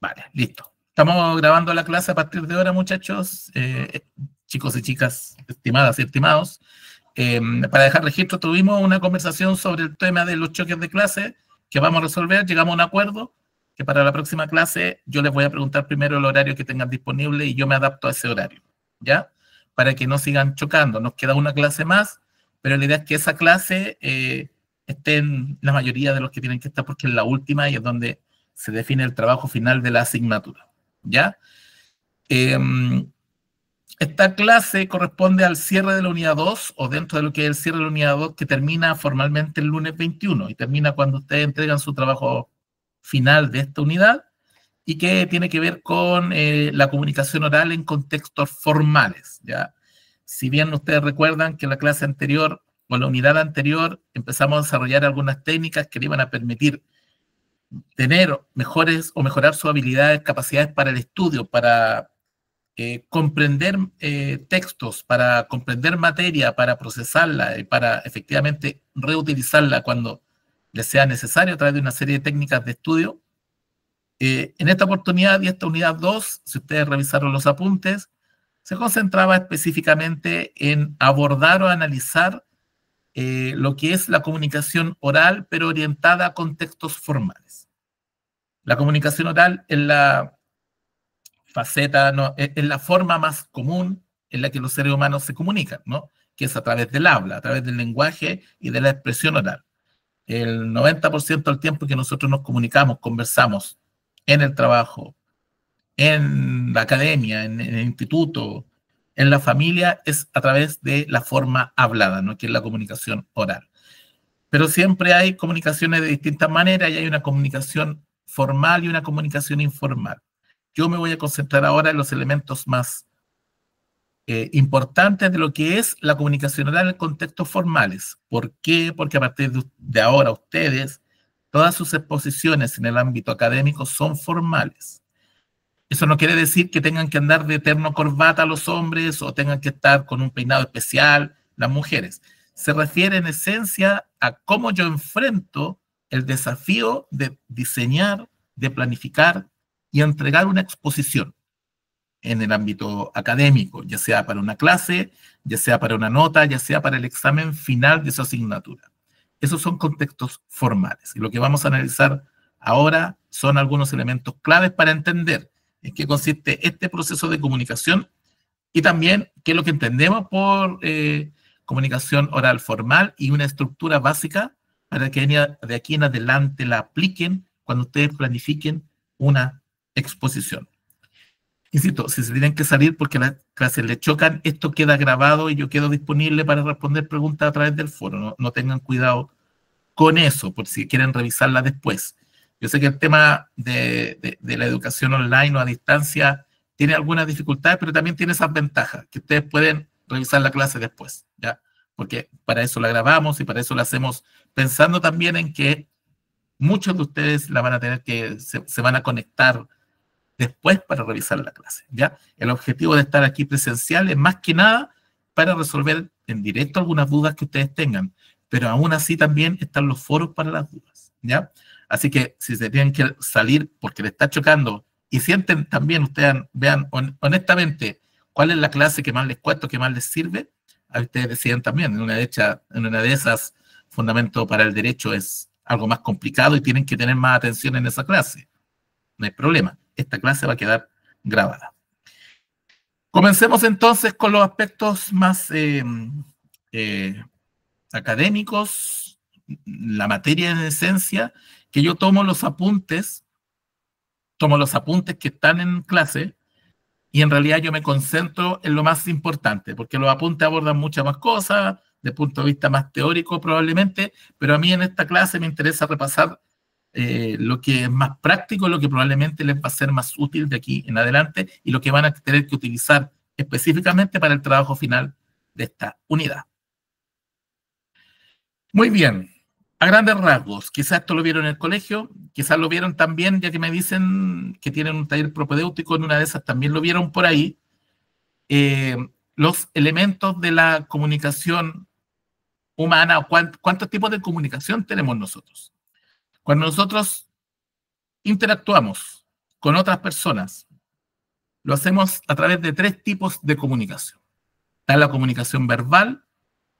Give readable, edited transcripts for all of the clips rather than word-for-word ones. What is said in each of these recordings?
Vale, listo. Estamos grabando la clase a partir de ahora, muchachos, chicos y chicas, estimadas y estimados. Para dejar registro, tuvimos una conversación sobre el tema de los choques de clase que vamos a resolver. Llegamos a un acuerdo que para la próxima clase yo les voy a preguntar primero el horario que tengan disponible y yo me adapto a ese horario, ¿ya? Para que no sigan chocando. Nos queda una clase más, pero la idea es que esa clase estén la mayoría de los que tienen que estar porque es la última y es donde se define el trabajo final de la asignatura, ¿ya? Esta clase corresponde al cierre de la unidad 2 o dentro de lo que es el cierre de la unidad 2 que termina formalmente el lunes 21 y termina cuando ustedes entregan su trabajo final de esta unidad y que tiene que ver con la comunicación oral en contextos formales, ¿ya? Si bien ustedes recuerdan que la clase anterior o la unidad anterior empezamos a desarrollar algunas técnicas que le iban a permitir tener mejores o mejorar sus habilidades, capacidades para el estudio, para comprender textos, para comprender materia, para procesarla y para efectivamente reutilizarla cuando les sea necesario a través de una serie de técnicas de estudio. En esta oportunidad y esta unidad 2, si ustedes revisaron los apuntes, se concentraba específicamente en abordar o analizar lo que es la comunicación oral, pero orientada a contextos formales. La comunicación oral es la faceta, no, es la forma más común en la que los seres humanos se comunican, ¿no? Que es a través del habla, a través del lenguaje y de la expresión oral. El 90% del tiempo que nosotros nos comunicamos, conversamos en el trabajo, en la academia, en el instituto, en la familia, es a través de la forma hablada, ¿no? Que es la comunicación oral. Pero siempre hay comunicaciones de distintas maneras y hay una comunicación formal y una comunicación informal. Yo me voy a concentrar ahora en los elementos más importantes de lo que es la comunicación oral en contextos formales. ¿Por qué? Porque a partir de ahora ustedes, todas sus exposiciones en el ámbito académico son formales. Eso no quiere decir que tengan que andar de terno corbata los hombres o tengan que estar con un peinado especial las mujeres. Se refiere en esencia a cómo yo enfrento el desafío de diseñar, de planificar y entregar una exposición en el ámbito académico, ya sea para una clase, ya sea para una nota, ya sea para el examen final de su asignatura. Esos son contextos formales. Y lo que vamos a analizar ahora son algunos elementos claves para entender en qué consiste este proceso de comunicación y también qué es lo que entendemos por comunicación oral formal y una estructura básica para que de aquí en adelante la apliquen cuando ustedes planifiquen una exposición. Insisto, si se tienen que salir porque las clases les chocan, esto queda grabado y yo quedo disponible para responder preguntas a través del foro. No tengan cuidado con eso, por si quieren revisarla después. Yo sé que el tema de la educación online o a distancia tiene algunas dificultades, pero también tiene esas ventajas, que ustedes pueden revisar la clase después, ¿ya? Porque para eso la grabamos y para eso la hacemos pensando también en que muchos de ustedes la van a tener que, se van a conectar después para revisar la clase, ¿ya? El objetivo de estar aquí presencial es más que nada para resolver en directo algunas dudas que ustedes tengan, pero aún así también están los foros para las dudas, ¿ya? Así que si se tienen que salir porque les está chocando y sienten también, ustedes vean honestamente cuál es la clase que más les cuesta, que más les sirve, a ustedes deciden también, en una de esas, fundamento para el derecho es algo más complicado y tienen que tener más atención en esa clase. No hay problema, esta clase va a quedar grabada. Comencemos entonces con los aspectos más académicos, la materia en esencia, que yo tomo los apuntes que están en clase y en realidad yo me concentro en lo más importante, porque los apuntes abordan muchas más cosas, desde el punto de vista más teórico probablemente, pero a mí en esta clase me interesa repasar lo que es más práctico, lo que probablemente les va a ser más útil de aquí en adelante y lo que van a tener que utilizar específicamente para el trabajo final de esta unidad. Muy bien, a grandes rasgos, quizás esto lo vieron en el colegio, quizás lo vieron también, ya que me dicen que tienen un taller propedéutico, en una de esas también lo vieron por ahí, los elementos de la comunicación humana, cuántos tipos de comunicación tenemos nosotros. Cuando nosotros interactuamos con otras personas. Lo hacemos a través de 3 tipos de comunicación. Está la comunicación verbal,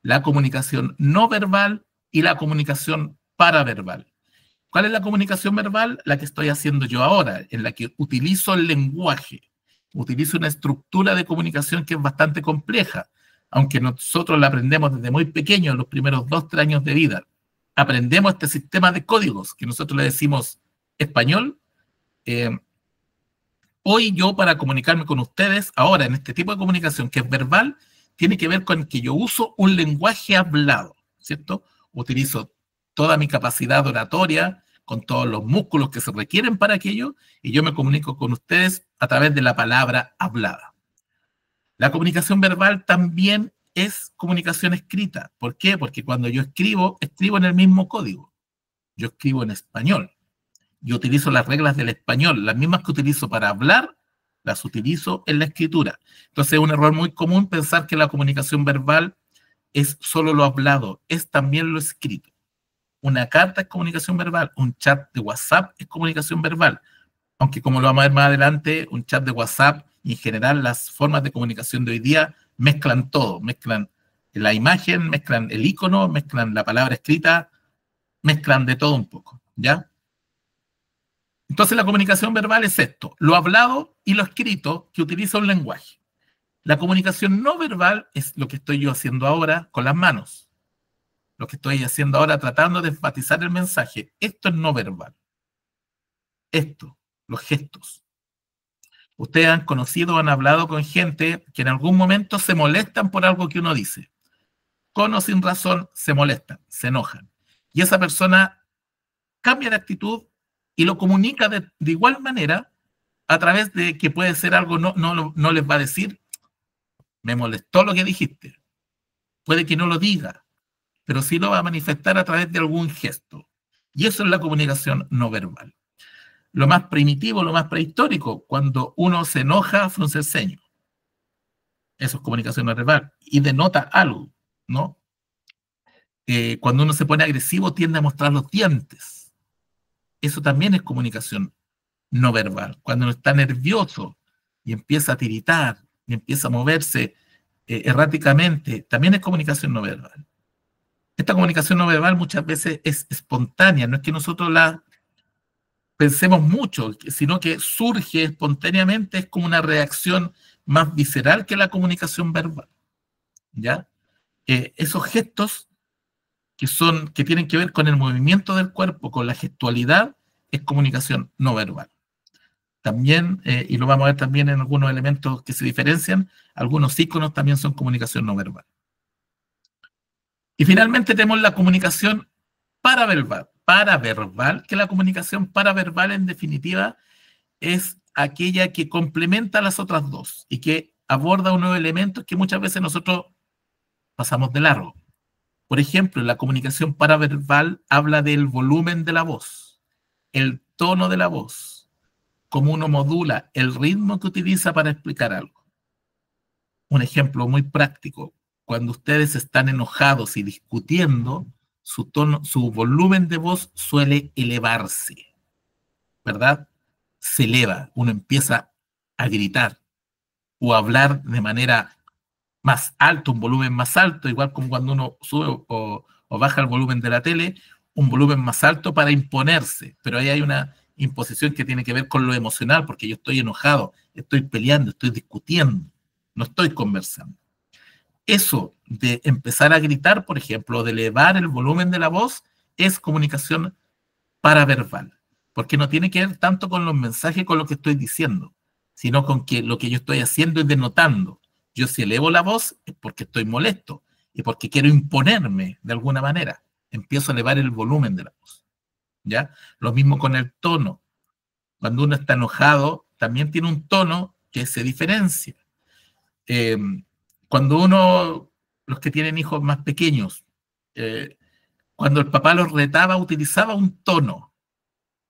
la comunicación no verbal y la comunicación paraverbal. ¿Cuál es la comunicación verbal? La que estoy haciendo yo ahora, en la que utilizo el lenguaje, utilizo una estructura de comunicación que es bastante compleja, aunque nosotros la aprendemos desde muy pequeños, los primeros 2-3 años de vida. Aprendemos este sistema de códigos, que nosotros le decimos español. Hoy yo, para comunicarme con ustedes, ahora en este tipo de comunicación que es verbal, tiene que ver con que yo uso un lenguaje hablado, ¿cierto? Utilizo toda mi capacidad oratoria, con todos los músculos que se requieren para aquello, y yo me comunico con ustedes a través de la palabra hablada. La comunicación verbal también es comunicación escrita. ¿Por qué? Porque cuando yo escribo en el mismo código. Yo escribo en español. Yo utilizo las reglas del español, las mismas que utilizo para hablar, las utilizo en la escritura. Entonces es un error muy común pensar que la comunicación verbal es solo lo hablado, es también lo escrito. Una carta es comunicación verbal, un chat de WhatsApp es comunicación verbal, aunque como lo vamos a ver más adelante, un chat de WhatsApp y en general las formas de comunicación de hoy día mezclan todo, mezclan la imagen, mezclan el icono, mezclan la palabra escrita, mezclan de todo un poco, ¿ya? Entonces la comunicación verbal es esto, lo hablado y lo escrito que utiliza un lenguaje. La comunicación no verbal es lo que estoy yo haciendo ahora con las manos. Lo que estoy haciendo ahora tratando de enfatizar el mensaje. Esto es no verbal. Esto, los gestos. Ustedes han conocido, han hablado con gente que en algún momento se molestan por algo que uno dice. Con o sin razón se molestan, se enojan. Y esa persona cambia de actitud y lo comunica de igual manera a través de que puede ser algo, no les va a decir, me molestó lo que dijiste. Puede que no lo diga, pero sí lo va a manifestar a través de algún gesto. Y eso es la comunicación no verbal. Lo más primitivo, lo más prehistórico, cuando uno se enoja, frunce el ceño. Eso es comunicación no verbal. Y denota algo, ¿no? Cuando uno se pone agresivo, tiende a mostrar los dientes. Eso también es comunicación no verbal. Cuando uno está nervioso y empieza a tiritar y empieza a moverse erráticamente, también es comunicación no verbal. Esta comunicación no verbal muchas veces es espontánea, no es que nosotros la pensemos mucho, sino que surge espontáneamente, es como una reacción más visceral que la comunicación verbal, ¿ya? Esos gestos que tienen que ver con el movimiento del cuerpo, con la gestualidad, es comunicación no verbal. También, y lo vamos a ver también en algunos elementos que se diferencian, algunos íconos también son comunicación no verbal. Y finalmente tenemos la comunicación paraverbal, que la comunicación paraverbal en definitiva es aquella que complementa a las otras dos y que aborda unos elementos que muchas veces nosotros pasamos de largo. Por ejemplo, la comunicación paraverbal habla del volumen de la voz, el tono de la voz, cómo uno modula el ritmo que utiliza para explicar algo. Un ejemplo muy práctico, cuando ustedes están enojados y discutiendo, su tono, su volumen de voz suele elevarse, ¿verdad? Se eleva, uno empieza a gritar o a hablar de manera más alta, un volumen más alto, igual como cuando uno sube o baja el volumen de la tele, un volumen más alto para imponerse, pero ahí hay una imposición que tiene que ver con lo emocional, porque yo estoy enojado, estoy peleando, estoy discutiendo, no estoy conversando. Eso de empezar a gritar, por ejemplo, de elevar el volumen de la voz, es comunicación paraverbal, porque no tiene que ver tanto con los mensajes, con lo que estoy diciendo, sino con que lo que yo estoy haciendo es denotando. Yo si elevo la voz es porque estoy molesto y porque quiero imponerme de alguna manera. Empiezo a elevar el volumen de la voz, ¿ya? Lo mismo con el tono. Cuando uno está enojado, también tiene un tono que se diferencia. Cuando uno, los que tienen hijos más pequeños, cuando el papá los retaba, utilizaba un tono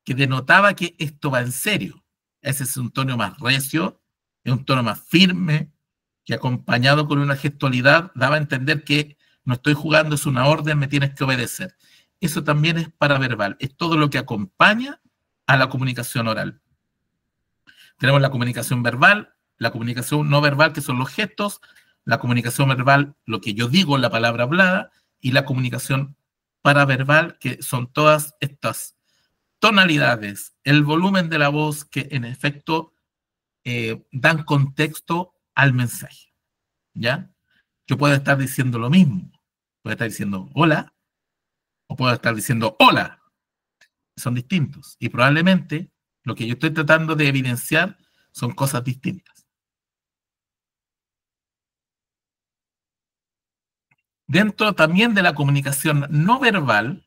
que denotaba que esto va en serio. Ese es un tono más recio, es un tono más firme, que acompañado con una gestualidad daba a entender que no estoy jugando, es una orden, me tienes que obedecer. Eso también es paraverbal, es todo lo que acompaña a la comunicación oral. Tenemos la comunicación verbal, la comunicación no verbal, que son los gestos, la comunicación verbal, lo que yo digo, la palabra hablada, y la comunicación paraverbal, que son todas estas tonalidades, el volumen de la voz que en efecto dan contexto al mensaje, ¿ya? Yo puedo estar diciendo lo mismo, puedo estar diciendo hola, o puedo estar diciendo hola, son distintos, y probablemente lo que yo estoy tratando de evidenciar son cosas distintas. Dentro también de la comunicación no verbal,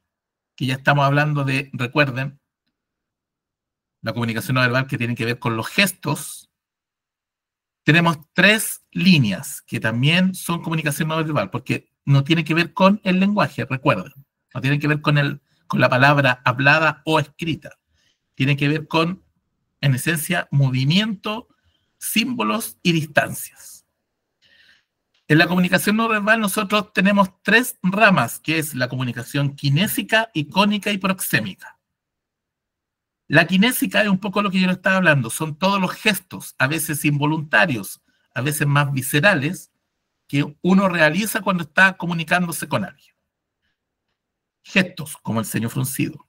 que ya estamos hablando de, recuerden, la comunicación no verbal que tiene que ver con los gestos, tenemos 3 líneas que también son comunicación no verbal, porque no tiene que ver con el lenguaje, recuerden, no tiene que ver con la palabra hablada o escrita, tiene que ver con, en esencia, movimiento, símbolos y distancias. En la comunicación no verbal nosotros tenemos 3 ramas, que es la comunicación kinésica, icónica y proxémica. La kinésica es un poco lo que yo le estaba hablando, son todos los gestos, a veces involuntarios, a veces más viscerales, que uno realiza cuando está comunicándose con alguien. Gestos, como el ceño fruncido.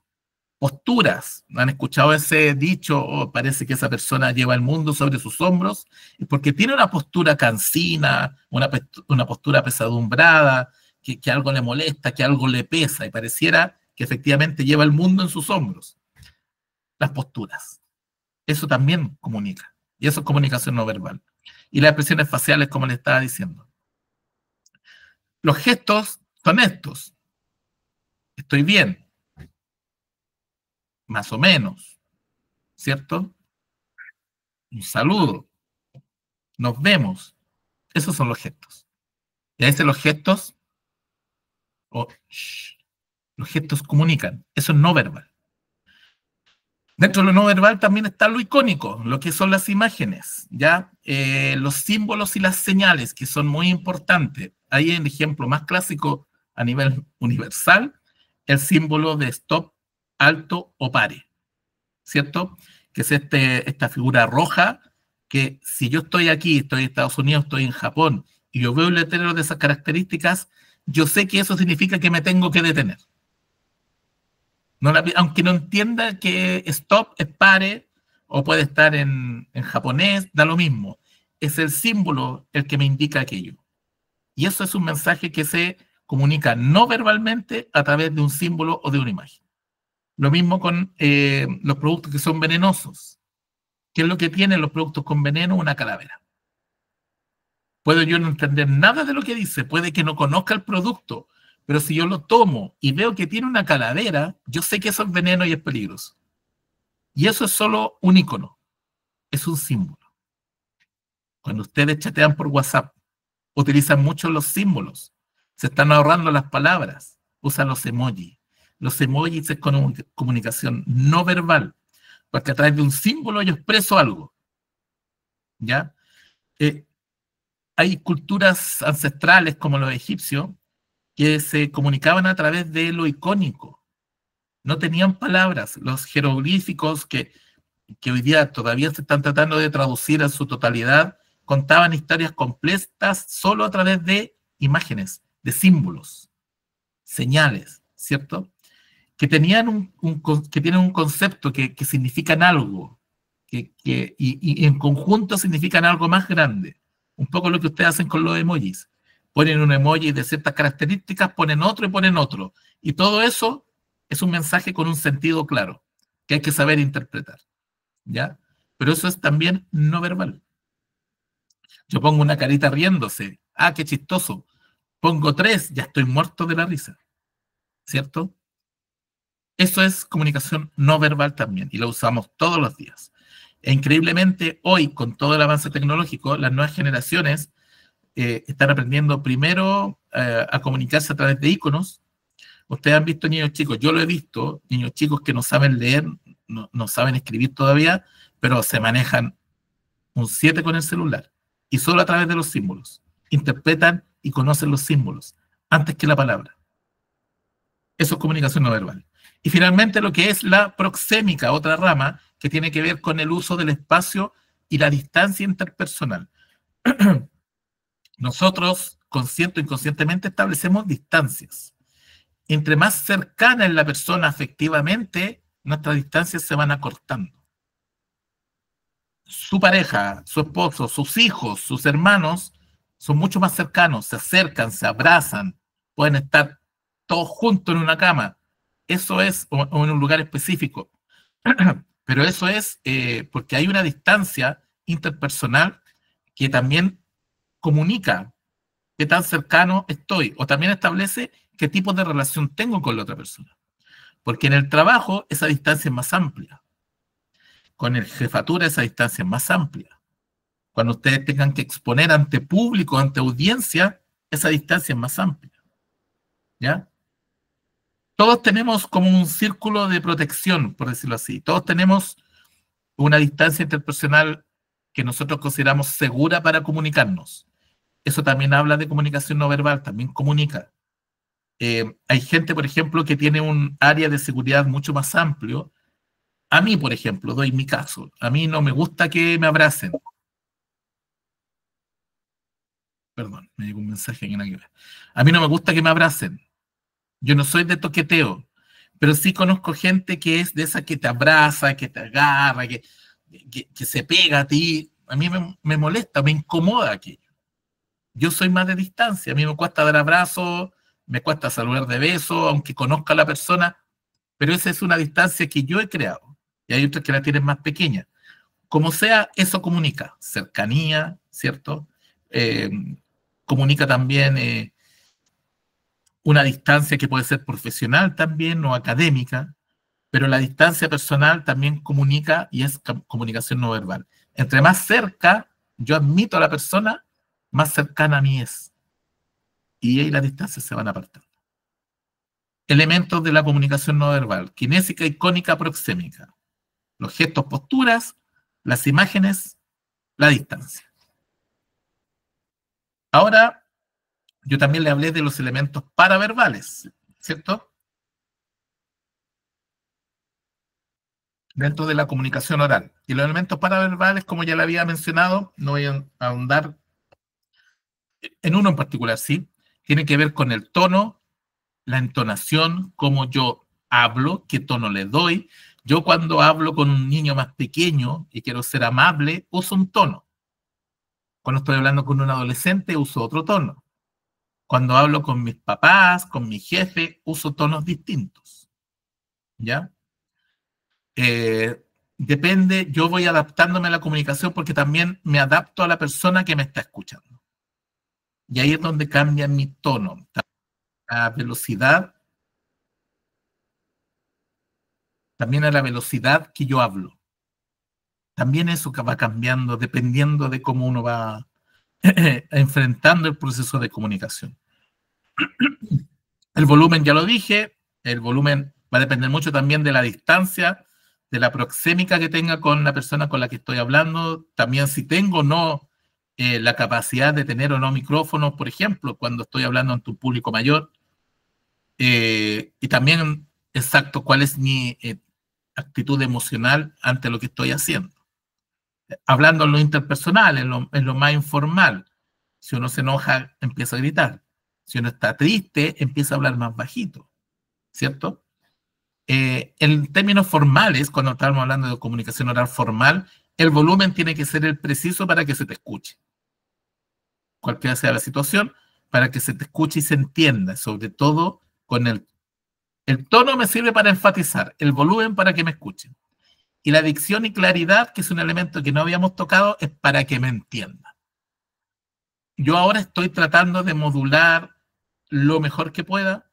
Posturas, ¿han escuchado ese dicho? Oh, parece que esa persona lleva el mundo sobre sus hombros, porque tiene una postura cansina, una postura apesadumbrada, que algo le molesta, que algo le pesa, y pareciera que efectivamente lleva el mundo en sus hombros. Las posturas. Eso también comunica. Y eso es comunicación no verbal. Y las expresiones faciales, como le estaba diciendo. Los gestos son estos. Estoy bien. Más o menos. ¿Cierto? Un saludo. Nos vemos. Esos son los gestos. Y a veces los gestos, los gestos comunican. Eso es no verbal. Dentro de lo no verbal también está lo icónico, lo que son las imágenes, ¿ya? Los símbolos y las señales, que son muy importantes. Ahí hay un ejemplo más clásico a nivel universal, el símbolo de stop, alto o pare, ¿cierto? Que es esta figura roja, que si yo estoy aquí, estoy en Estados Unidos, estoy en Japón, y yo veo un letrero de esas características, yo sé que eso significa que me tengo que detener. Aunque no entienda que stop es pare, o puede estar en japonés, da lo mismo. Es el símbolo el que me indica aquello. Y eso es un mensaje que se comunica no verbalmente a través de un símbolo o de una imagen. Lo mismo con los productos que son venenosos. ¿Qué es lo que tienen los productos con veneno? Una calavera. Puedo yo no entender nada de lo que dice, puede que no conozca el producto, pero si yo lo tomo y veo que tiene una calavera, yo sé que eso es veneno y es peligroso. Y eso es solo un icono, es un símbolo. Cuando ustedes chatean por WhatsApp, utilizan mucho los símbolos, se están ahorrando las palabras, usan los emojis. Los emojis es comunicación no verbal, porque a través de un símbolo yo expreso algo. ¿Ya? Hay culturas ancestrales como los egipcios que se comunicaban a través de lo icónico. No tenían palabras. Los jeroglíficos que hoy día todavía se están tratando de traducir en su totalidad, contaban historias completas solo a través de imágenes, de símbolos, señales, ¿cierto? Que tenían que tienen un concepto, que significan algo, y en conjunto significan algo más grande. Un poco lo que ustedes hacen con los emojis. Ponen un emoji de ciertas características, ponen otro y ponen otro. Y todo eso es un mensaje con un sentido claro, que hay que saber interpretar. ¿Ya? Pero eso es también no verbal. Yo pongo una carita riéndose. Ah, qué chistoso. Pongo 3, ya estoy muerto de la risa. ¿Cierto? Eso es comunicación no verbal también, y lo usamos todos los días. E increíblemente, hoy, con todo el avance tecnológico, las nuevas generaciones están aprendiendo primero a comunicarse a través de iconos. Ustedes han visto niños chicos, yo lo he visto, niños chicos que no saben leer, no saben escribir todavía, pero se manejan un 7 con el celular, y solo a través de los símbolos. Interpretan y conocen los símbolos, antes que la palabra. Eso es comunicación no verbal. Y finalmente lo que es la proxémica, otra rama, que tiene que ver con el uso del espacio y la distancia interpersonal. Nosotros, consciente o inconscientemente, establecemos distancias. Entre más cercana es la persona afectivamente, nuestras distancias se van acortando. Su pareja, su esposo, sus hijos, sus hermanos son mucho más cercanos, se acercan, se abrazan, pueden estar todos juntos en una cama. Eso es, o en un lugar específico. Pero eso es porque hay una distancia interpersonal que también comunica qué tan cercano estoy, o también establece qué tipo de relación tengo con la otra persona. Porque en el trabajo esa distancia es más amplia. Con el jefatura esa distancia es más amplia. Cuando ustedes tengan que exponer ante público, ante audiencia, esa distancia es más amplia. ¿Ya? Todos tenemos como un círculo de protección, por decirlo así. Todos tenemos una distancia interpersonal que nosotros consideramos segura para comunicarnos. Eso también habla de comunicación no verbal, también comunica. Hay gente, por ejemplo, que tiene un área de seguridad mucho más amplio. A mí, por ejemplo, doy mi caso. A mí no me gusta que me abracen. Perdón, me llegó un mensaje que no hay que ver. A mí no me gusta que me abracen. Yo no soy de toqueteo, pero sí conozco gente que es de esa que te abraza, que te agarra, que se pega a ti. A mí me molesta, me incomoda aquello. Yo soy más de distancia. A mí me cuesta dar abrazos, me cuesta saludar de beso, aunque conozca a la persona, pero esa es una distancia que yo he creado. Y hay otras que la tienen más pequeña. Como sea, eso comunica cercanía, ¿cierto? Eh, Comunica también una distancia que puede ser profesional también o académica, pero la distancia personal también comunica y es comunicación no verbal. Entre más cerca yo admito a la persona, más cercana a mí es. Y ahí las distancias se van apartando. Elementos de la comunicación no verbal: kinésica, icónica, proxémica. Los gestos, posturas, las imágenes, la distancia. Ahora, yo también le hablé de los elementos paraverbales, ¿cierto? Dentro de la comunicación oral. Y los elementos paraverbales, como ya le había mencionado, no voy a ahondar en uno en particular, sí, tiene que ver con el tono, la entonación, cómo yo hablo, qué tono le doy. Yo cuando hablo con un niño más pequeño y quiero ser amable, uso un tono. Cuando estoy hablando con un adolescente, uso otro tono. Cuando hablo con mis papás, con mi jefe, uso tonos distintos. ¿Ya? Depende, yo voy adaptándome a la comunicación porque también me adapto a la persona que me está escuchando. Y ahí es donde cambia mi tono, la velocidad, también a la velocidad que yo hablo. También eso que va cambiando dependiendo de cómo uno va enfrentando el proceso de comunicación. El volumen, ya lo dije, el volumen va a depender mucho también de la distancia, de la proxémica que tenga con la persona con la que estoy hablando, también si tengo o no la capacidad de tener o no micrófonos, por ejemplo, cuando estoy hablando ante un público mayor, y también, exacto, cuál es mi actitud emocional ante lo que estoy haciendo. Hablando en lo interpersonal, en lo más informal, si uno se enoja, empieza a gritar. Si uno está triste, empieza a hablar más bajito, ¿cierto? En términos formales, cuando estamos hablando de comunicación oral formal, el volumen tiene que ser el preciso para que se te escuche. Cualquiera sea la situación, para que se te escuche y se entienda, sobre todo con el tono me sirve para enfatizar, el volumen para que me escuchen. Y la dicción y claridad, que es un elemento que no habíamos tocado, es para que me entienda. Yo ahora estoy tratando de modular lo mejor que pueda.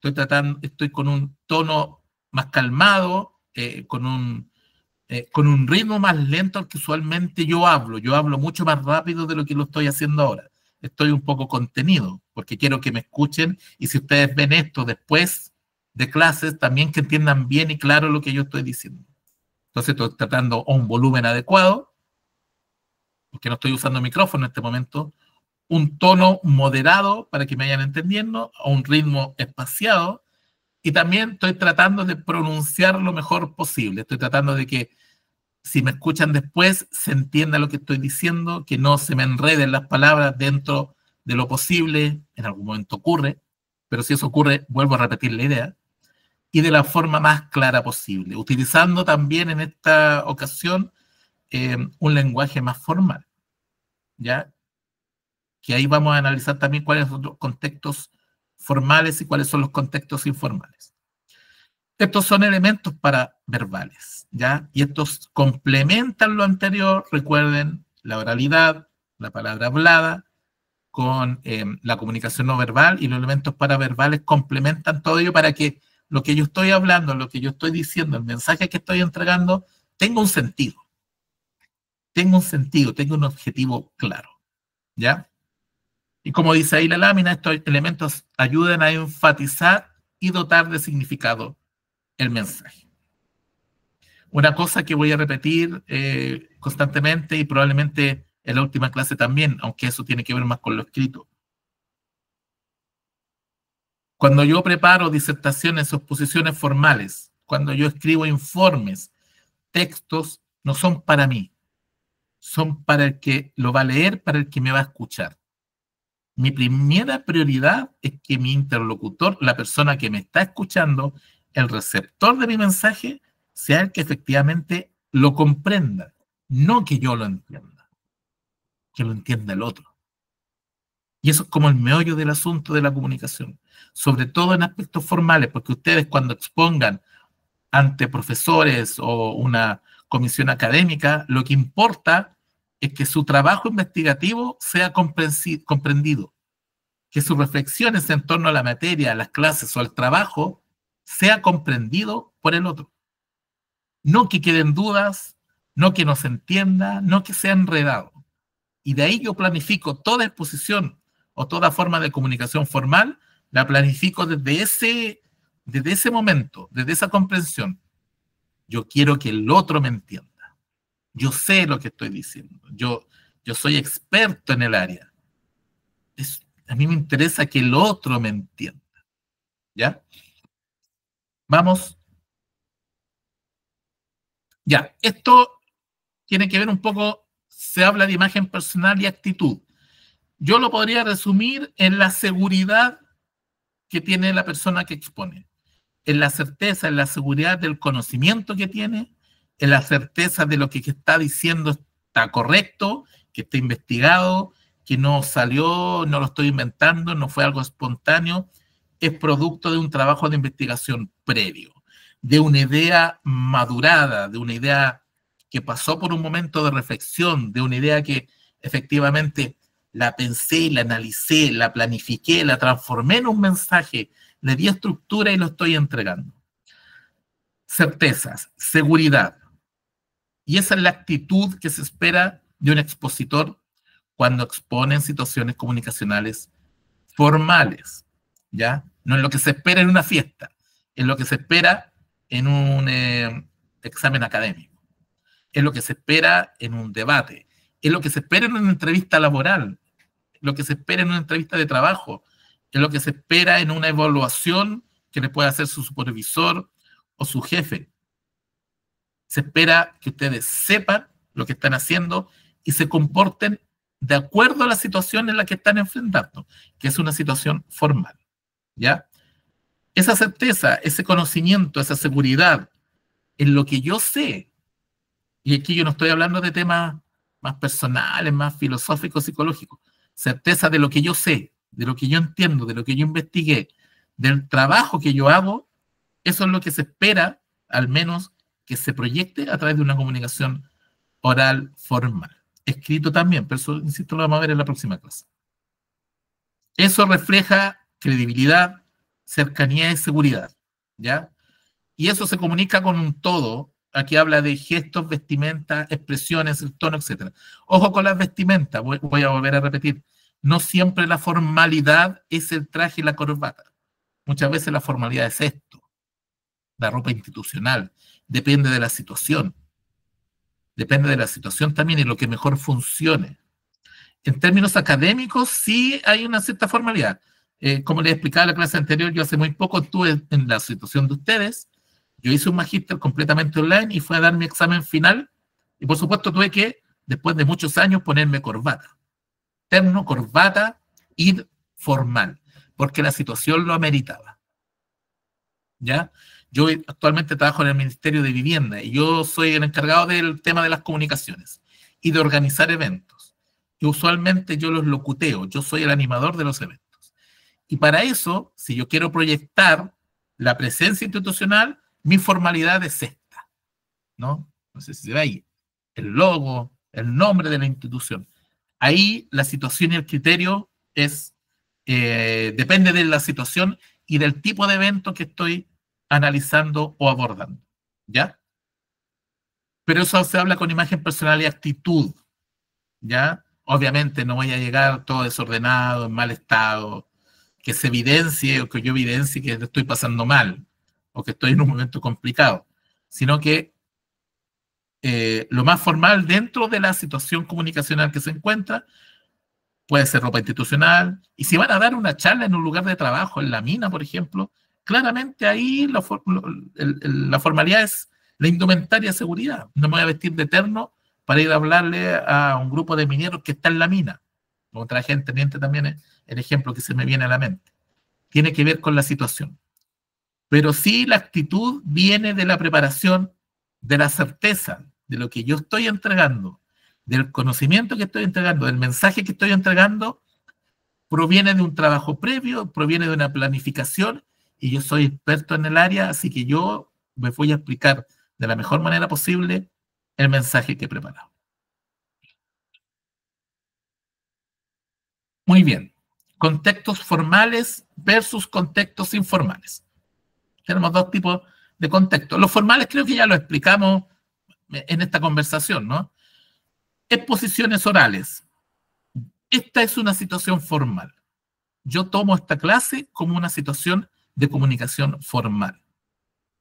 Estoy con un tono más calmado, con un ritmo más lento al que usualmente yo hablo. Yo hablo mucho más rápido de lo que lo estoy haciendo ahora. Estoy un poco contenido, porque quiero que me escuchen, y si ustedes ven esto después de clases, también que entiendan bien y claro lo que yo estoy diciendo. Entonces estoy tratando un volumen adecuado, porque no estoy usando micrófono en este momento, un tono moderado para que me vayan entendiendo, a un ritmo espaciado, y también estoy tratando de pronunciar lo mejor posible. Estoy tratando de que si me escuchan después, se entienda lo que estoy diciendo, que no se me enreden las palabras dentro de lo posible, en algún momento ocurre, pero si eso ocurre, vuelvo a repetir la idea, y de la forma más clara posible, utilizando también en esta ocasión un lenguaje más formal, ¿ya? Que ahí vamos a analizar también cuáles son los contextos formales y cuáles son los contextos informales. Estos son elementos paraverbales, ¿ya? Y estos complementan lo anterior, recuerden, la oralidad, la palabra hablada, con la comunicación no verbal, y los elementos paraverbales complementan todo ello para que lo que yo estoy hablando, lo que yo estoy diciendo, el mensaje que estoy entregando, tenga un sentido. Tenga un sentido, tenga un objetivo claro, ¿ya? Y como dice ahí la lámina, estos elementos ayudan a enfatizar y dotar de significado el mensaje. Una cosa que voy a repetir constantemente y probablemente en la última clase también, aunque eso tiene que ver más con lo escrito. Cuando yo preparo disertaciones o exposiciones formales, cuando yo escribo informes, textos, no son para mí, son para el que lo va a leer, para el que me va a escuchar. Mi primera prioridad es que mi interlocutor, la persona que me está escuchando, el receptor de mi mensaje, sea el que efectivamente lo comprenda, no que yo lo entienda, que lo entienda el otro. Y eso es como el meollo del asunto de la comunicación, sobre todo en aspectos formales, porque ustedes cuando expongan ante profesores o una comisión académica, lo que importa es que su trabajo investigativo sea comprendido, que sus reflexiones en torno a la materia, a las clases o al trabajo sea comprendido por el otro. No que queden dudas, no que no se entienda, no que sea enredado. Y de ahí yo planifico toda exposición o toda forma de comunicación formal, la planifico desde ese momento, desde esa comprensión. Yo quiero que el otro me entienda. Yo sé lo que estoy diciendo. Yo soy experto en el área. A mí me interesa que el otro me entienda. ¿Ya? Vamos. Ya, esto tiene que ver un poco, se habla de imagen personal y actitud. Yo lo podría resumir en la seguridad que tiene la persona que expone, en la certeza, en la seguridad del conocimiento que tiene, en la certeza de lo que está diciendo está correcto, que está investigado, que no salió, no lo estoy inventando, no fue algo espontáneo, es producto de un trabajo de investigación previo, de una idea madurada, de una idea que pasó por un momento de reflexión, de una idea que efectivamente la pensé, la analicé, la planifiqué, la transformé en un mensaje, le di estructura y lo estoy entregando. Certezas, seguridad. Y esa es la actitud que se espera de un expositor cuando expone en situaciones comunicacionales formales, ¿ya? No es lo que se espera en una fiesta, es lo que se espera en un examen académico, es lo que se espera en un debate, es lo que se espera en una entrevista laboral, es lo que se espera en una entrevista de trabajo, es lo que se espera en una evaluación que le pueda hacer su supervisor o su jefe. Se espera que ustedes sepan lo que están haciendo y se comporten de acuerdo a la situación en la que están enfrentando, que es una situación formal, ¿ya? Esa certeza, ese conocimiento, esa seguridad en lo que yo sé, y aquí yo no estoy hablando de temas más personales, más filosóficos, psicológicos, certeza de lo que yo sé, de lo que yo entiendo, de lo que yo investigué, del trabajo que yo hago, eso es lo que se espera, al menos, que se proyecte a través de una comunicación oral formal. Escrito también, pero eso, insisto, lo vamos a ver en la próxima clase. Eso refleja credibilidad, cercanía y seguridad, ¿ya? Y eso se comunica con un todo. Aquí habla de gestos, vestimenta, expresiones, el tono, etc. Ojo con las vestimentas, voy a volver a repetir. No siempre la formalidad es el traje y la corbata. Muchas veces la formalidad es esto, la ropa institucional. Depende de la situación. Depende de la situación también y lo que mejor funcione. En términos académicos, sí hay una cierta formalidad. Como les explicaba en la clase anterior, yo hace muy poco estuve en la situación de ustedes. Yo hice un magíster completamente online y fue a dar mi examen final Y por supuesto tuve que, después de muchos años, ponerme corbata. Terno, corbata, ir formal, porque la situación lo ameritaba. ¿Ya? Yo actualmente trabajo en el Ministerio de Vivienda y yo soy el encargado del tema de las comunicaciones y de organizar eventos. Y usualmente yo los locuteo, yo soy el animador de los eventos. Y para eso, si yo quiero proyectar la presencia institucional, mi formalidad es esta, ¿no? No sé si se ve ahí. El logo, el nombre de la institución. Ahí la situación y el criterio depende de la situación y del tipo de evento que estoy analizando o abordando, ¿ya? Pero eso se habla con imagen personal y actitud, ¿ya? Obviamente no voy a llegar todo desordenado, en mal estado, que se evidencie o que yo evidencie que estoy pasando mal o que estoy en un momento complicado, sino que lo más formal dentro de la situación comunicacional que se encuentra puede ser ropa institucional, y si van a dar una charla en un lugar de trabajo, en la mina, por ejemplo, claramente ahí la formalidad es la indumentaria de seguridad. No me voy a vestir de terno para ir a hablarle a un grupo de mineros que está en la mina. Como traje en teniente también es el ejemplo que se me viene a la mente. Tiene que ver con la situación. Pero sí la actitud viene de la preparación, de la certeza de lo que yo estoy entregando, del conocimiento que estoy entregando, del mensaje que estoy entregando, proviene de un trabajo previo, proviene de una planificación, y yo soy experto en el área, así que yo me voy a explicar de la mejor manera posible el mensaje que he preparado. Muy bien. Contextos formales versus contextos informales. Tenemos dos tipos de contextos. Los formales creo que ya lo explicamos en esta conversación, ¿no? Exposiciones orales. Esta es una situación formal. Yo tomo esta clase como una situación de comunicación formal,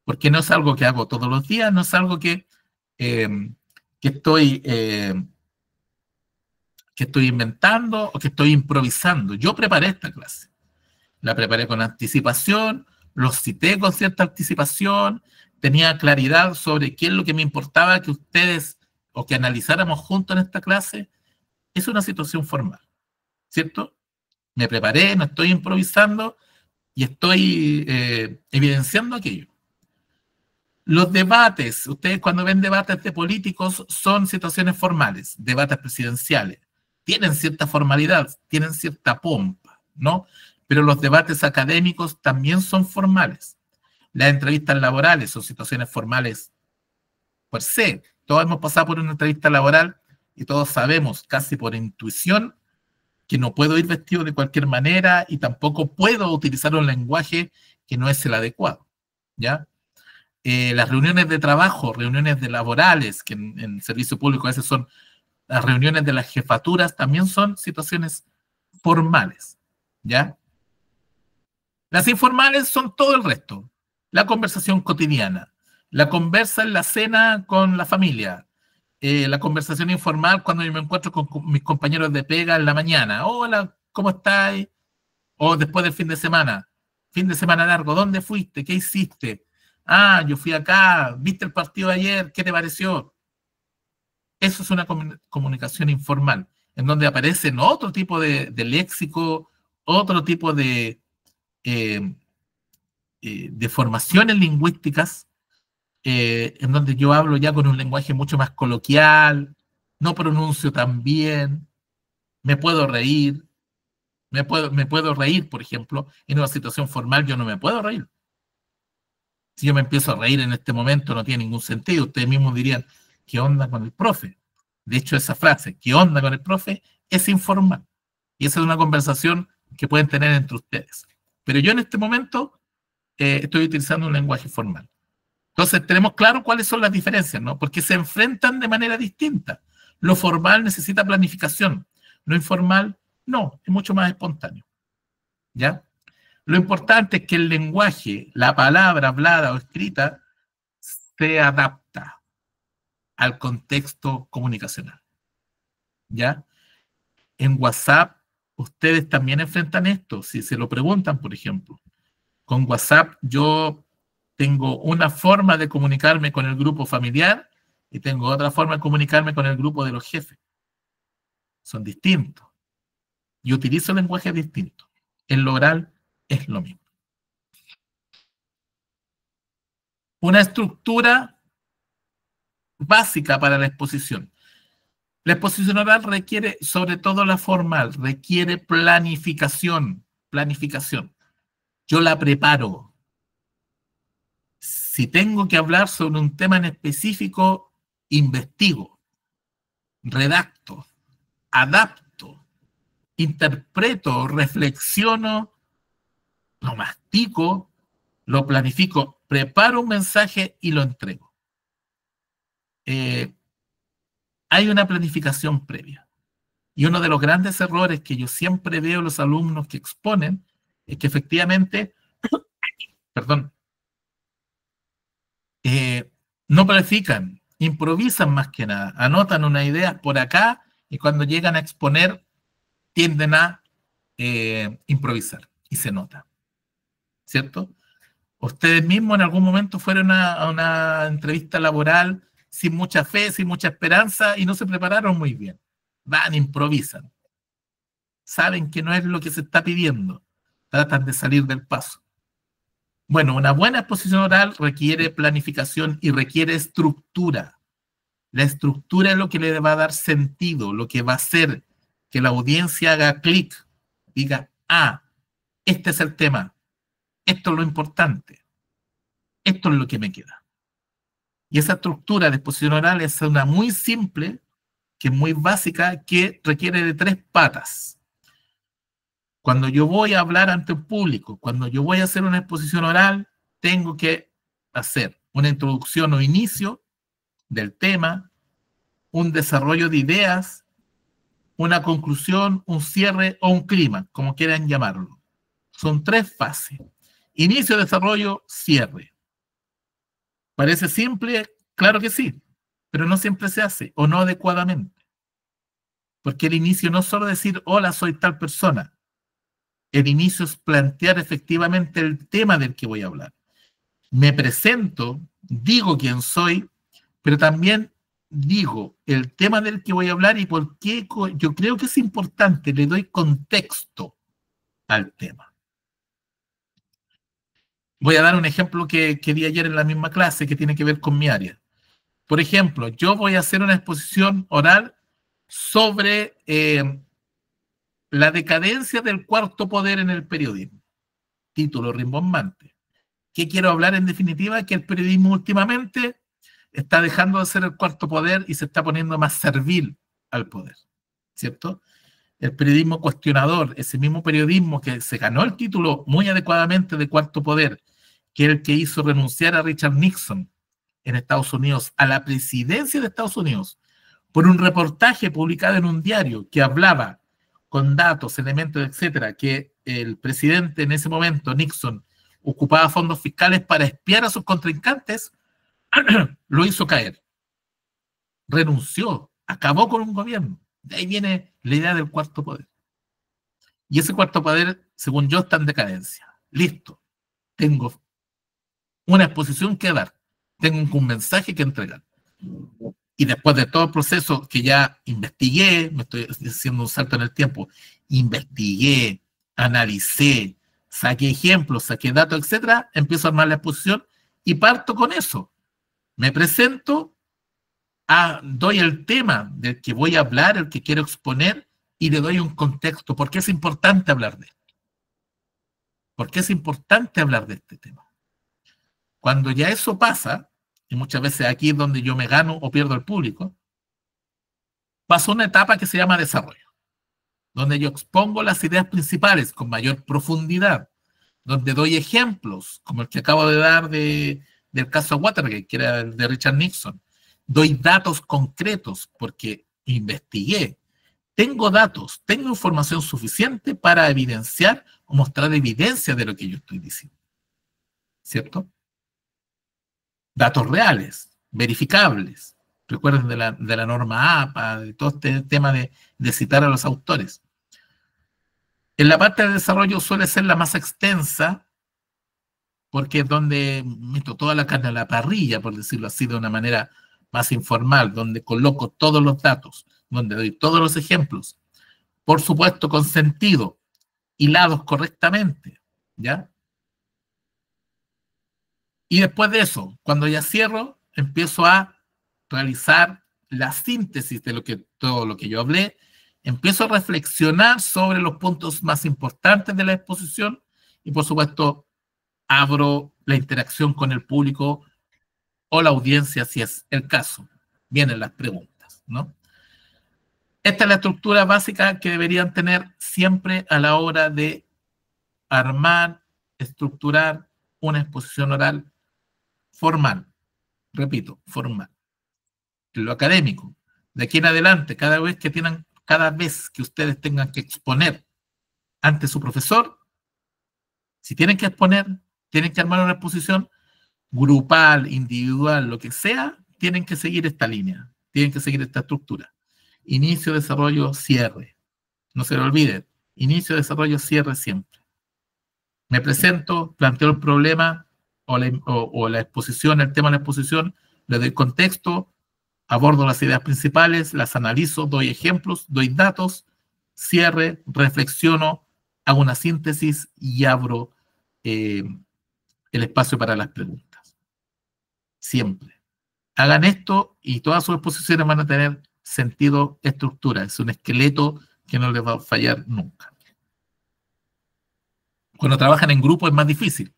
porque no es algo que hago todos los días, no es algo eh, que estoy inventando o que estoy improvisando. Yo preparé esta clase, la preparé con anticipación, los cité con cierta anticipación, tenía claridad sobre qué es lo que me importaba que ustedes o que analizáramos juntos en esta clase. Es una situación formal, ¿cierto? Me preparé, no estoy improvisando y estoy evidenciando aquello. Los debates, ustedes cuando ven debates de políticos son situaciones formales, debates presidenciales. Tienen cierta formalidad, tienen cierta pompa, ¿no? Pero los debates académicos también son formales. Las entrevistas laborales son situaciones formales per se. Todos hemos pasado por una entrevista laboral y todos sabemos, casi por intuición, que no puedo ir vestido de cualquier manera y tampoco puedo utilizar un lenguaje que no es el adecuado, ¿ya? Las reuniones de trabajo, reuniones de laborales, que en servicio público a veces son las reuniones de las jefaturas, también son situaciones formales, ¿ya? Las informales son todo el resto. La conversación cotidiana, la conversa en la cena con la familia, la conversación informal cuando yo me encuentro con mis compañeros de pega en la mañana. Hola, ¿cómo estáis? O después del fin de semana largo, ¿dónde fuiste? ¿Qué hiciste? Ah, yo fui acá, ¿viste el partido de ayer? ¿Qué te pareció? Eso es una comunicación informal, en donde aparecen otro tipo de léxico, otro tipo eh, de formaciones lingüísticas, en donde yo hablo ya con un lenguaje mucho más coloquial, no pronuncio tan bien, me puedo reír, me puedo reír, por ejemplo, en una situación formal yo no me puedo reír. Si yo me empiezo a reír en este momento no tiene ningún sentido. Ustedes mismos dirían, ¿qué onda con el profe? De hecho, esa frase, ¿qué onda con el profe? Es informal. Y esa es una conversación que pueden tener entre ustedes. Pero yo en este momento estoy utilizando un lenguaje formal. Entonces, tenemos claro cuáles son las diferencias, ¿no? Porque se enfrentan de manera distinta. Lo formal necesita planificación. Lo informal, no, es mucho más espontáneo. ¿Ya? Lo importante es que el lenguaje, la palabra hablada o escrita, se adapta al contexto comunicacional. ¿Ya? En WhatsApp, ustedes también enfrentan esto, si se lo preguntan, por ejemplo. Con WhatsApp yo tengo una forma de comunicarme con el grupo familiar y tengo otra forma de comunicarme con el grupo de los jefes. Son distintos. Y utilizo lenguajes distintos. En lo oral es lo mismo. Una estructura básica para la exposición. La exposición oral requiere, sobre todo la formal, requiere planificación. Planificación. Yo la preparo. Si tengo que hablar sobre un tema en específico, investigo, redacto, adapto, interpreto, reflexiono, lo mastico, lo planifico, preparo un mensaje y lo entrego. Hay una planificación previa. Y uno de los grandes errores que yo siempre veo en los alumnos que exponen es que efectivamente, perdón, no planifican, improvisan más que nada, anotan una idea por acá y cuando llegan a exponer tienden a improvisar y se nota, ¿cierto? Ustedes mismos en algún momento fueron a una entrevista laboral sin mucha fe, sin mucha esperanza y no se prepararon muy bien. Van, improvisan. Saben que no es lo que se está pidiendo. Tratan de salir del paso. Bueno, una buena exposición oral requiere planificación y requiere estructura. La estructura es lo que le va a dar sentido, lo que va a hacer que la audiencia haga clic, diga, ah, este es el tema, esto es lo importante, esto es lo que me queda. Y esa estructura de exposición oral es una muy simple, que es muy básica, que requiere de 3 patas. Cuando yo voy a hablar ante un público, cuando yo voy a hacer una exposición oral, tengo que hacer una introducción o inicio del tema, un desarrollo de ideas, una conclusión, un cierre o un clima, como quieran llamarlo. Son 3 fases. Inicio, desarrollo, cierre. ¿Parece simple? Claro que sí, pero no siempre se hace o no adecuadamente. Porque el inicio no es solo decir, hola, soy tal persona. El inicio es plantear efectivamente el tema del que voy a hablar. Me presento, digo quién soy, pero también digo el tema del que voy a hablar y por qué yo creo que es importante, le doy contexto al tema. Voy a dar un ejemplo que di ayer en la misma clase que tiene que ver con mi área. Por ejemplo, yo voy a hacer una exposición oral sobre la decadencia del cuarto poder en el periodismo. Título rimbombante. ¿Qué quiero hablar en definitiva? Que el periodismo últimamente está dejando de ser el cuarto poder y se está poniendo más servil al poder, ¿cierto? El periodismo cuestionador, ese mismo periodismo que se ganó el título muy adecuadamente de cuarto poder, que es el que hizo renunciar a Richard Nixon en Estados Unidos, a la presidencia de Estados Unidos, por un reportaje publicado en un diario que hablaba con datos, elementos, etcétera, que el presidente en ese momento, Nixon, ocupaba fondos fiscales para espiar a sus contrincantes, lo hizo caer. Renunció, acabó con un gobierno. De ahí viene la idea del cuarto poder. Y ese cuarto poder, según yo, está en decadencia. Listo. Tengo una exposición que dar. Tengo un mensaje que entregar. Y después de todo el proceso que ya investigué, me estoy haciendo un salto en el tiempo, investigué, analicé, saqué ejemplos, saqué datos, etcétera, empiezo a armar la exposición y parto con eso. Me presento, doy el tema del que voy a hablar, el que quiero exponer, y le doy un contexto. ¿Por qué es importante hablar de esto? ¿Por qué es importante hablar de este tema? Cuando ya eso pasa, y muchas veces aquí es donde yo me gano o pierdo el público, pasó una etapa que se llama desarrollo, donde yo expongo las ideas principales con mayor profundidad, donde doy ejemplos, como el que acabo de dar del caso Watergate, que era el de Richard Nixon. Doy datos concretos porque investigué. Tengo datos, tengo información suficiente para evidenciar o mostrar evidencia de lo que yo estoy diciendo. ¿Cierto? Datos reales, verificables. Recuerden de la norma APA, de todo este tema de citar a los autores. En la parte de desarrollo suele ser la más extensa, porque es donde meto toda la carne a la parrilla, por decirlo así, de una manera más informal, donde coloco todos los datos, donde doy todos los ejemplos, por supuesto con sentido, hilados correctamente, ¿ya? Y después de eso, cuando ya cierro, empiezo a realizar la síntesis de todo lo que yo hablé, empiezo a reflexionar sobre los puntos más importantes de la exposición y, por supuesto, abro la interacción con el público o la audiencia, si es el caso. Vienen las preguntas, ¿no? Esta es la estructura básica que deberían tener siempre a la hora de armar, estructurar una exposición oral formal. Repito, formal. En lo académico, de aquí en adelante, cada vez que ustedes tengan que exponer ante su profesor, si tienen que exponer, tienen que armar una exposición grupal, individual, lo que sea, tienen que seguir esta línea, tienen que seguir esta estructura. Inicio, desarrollo, cierre. No se lo olviden. Inicio, desarrollo, cierre siempre. Me presento, planteo el problema o la exposición, el tema de la exposición, le doy contexto, abordo las ideas principales, las analizo, doy ejemplos, doy datos, cierre, reflexiono, hago una síntesis y abro el espacio para las preguntas. Siempre. Hagan esto y todas sus exposiciones van a tener sentido, estructura. Es un esqueleto que no les va a fallar nunca. Cuando trabajan en grupo es más difícil,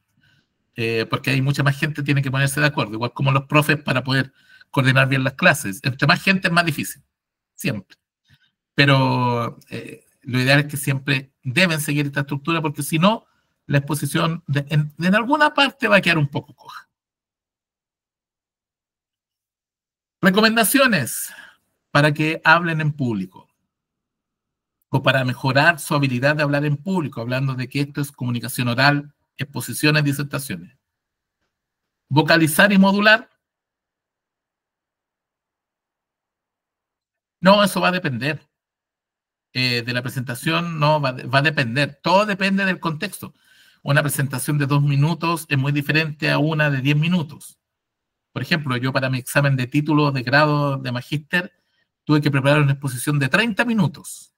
porque hay mucha más gente que tiene que ponerse de acuerdo, igual como los profes para poder coordinar bien las clases. Entre más gente es más difícil, siempre. Pero lo ideal es que siempre deben seguir esta estructura, porque si no, la exposición en alguna parte va a quedar un poco coja. Recomendaciones para que hablen en público o para mejorar su habilidad de hablar en público, hablando de que esto es comunicación oral, exposiciones, disertaciones. Vocalizar y modular. No, eso va a depender. De la presentación no va a depender. Todo depende del contexto. Una presentación de 2 minutos es muy diferente a una de 10 minutos. Por ejemplo, yo para mi examen de título de grado de magíster tuve que preparar una exposición de 30 minutos.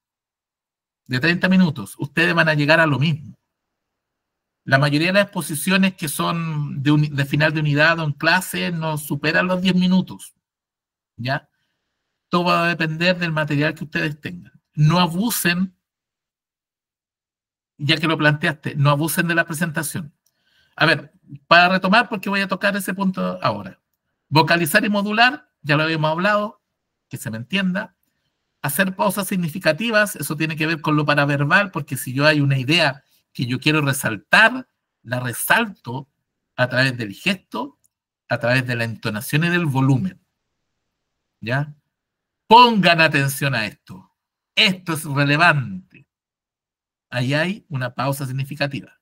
De 30 minutos. Ustedes van a llegar a lo mismo. La mayoría de las exposiciones que son de final de unidad o en clase no superan los 10 minutos. ¿Ya? Todo va a depender del material que ustedes tengan. No abusen, ya que lo planteaste, no abusen de la presentación. A ver, para retomar, porque voy a tocar ese punto ahora. Vocalizar y modular, ya lo habíamos hablado, que se me entienda. Hacer pausas significativas, eso tiene que ver con lo paraverbal, porque si yo hay una idea que yo quiero resaltar, la resalto a través del gesto, a través de la entonación y del volumen. ¿Ya? Pongan atención a esto. Esto es relevante. Ahí hay una pausa significativa.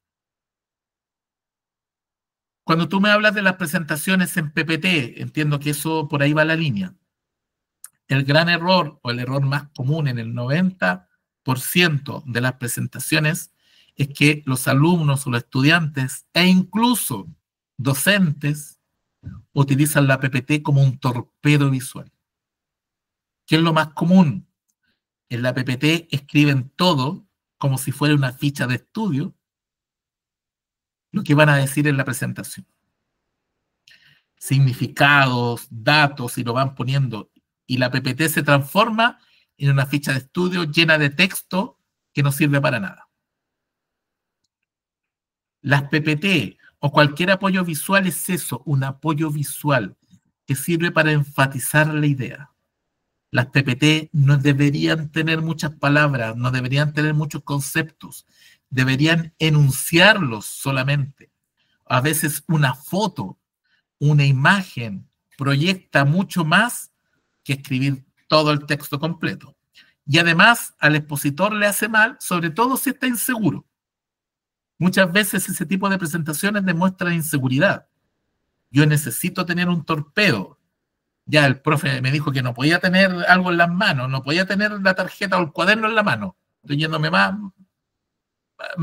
Cuando tú me hablas de las presentaciones en PPT, entiendo que eso por ahí va la línea. El gran error o el error más común en el 90% de las presentaciones es que los alumnos o los estudiantes e incluso docentes utilizan la PPT como un torpedo visual. ¿Qué es lo más común? En la PPT escriben todo como si fuera una ficha de estudio, lo que van a decir en la presentación. Significados, datos, y lo van poniendo. Y la PPT se transforma en una ficha de estudio llena de texto que no sirve para nada. Las PPT o cualquier apoyo visual es eso, un apoyo visual que sirve para enfatizar la idea. Las PPT no deberían tener muchas palabras, no deberían tener muchos conceptos, deberían enunciarlos solamente. A veces una foto, una imagen proyecta mucho más que escribir todo el texto completo. Y además al expositor le hace mal, sobre todo si está inseguro. Muchas veces ese tipo de presentaciones demuestran inseguridad. Yo necesito tener un torpedo. Ya el profe me dijo que no podía tener algo en las manos, no podía tener la tarjeta o el cuaderno en la mano. Estoy yéndome más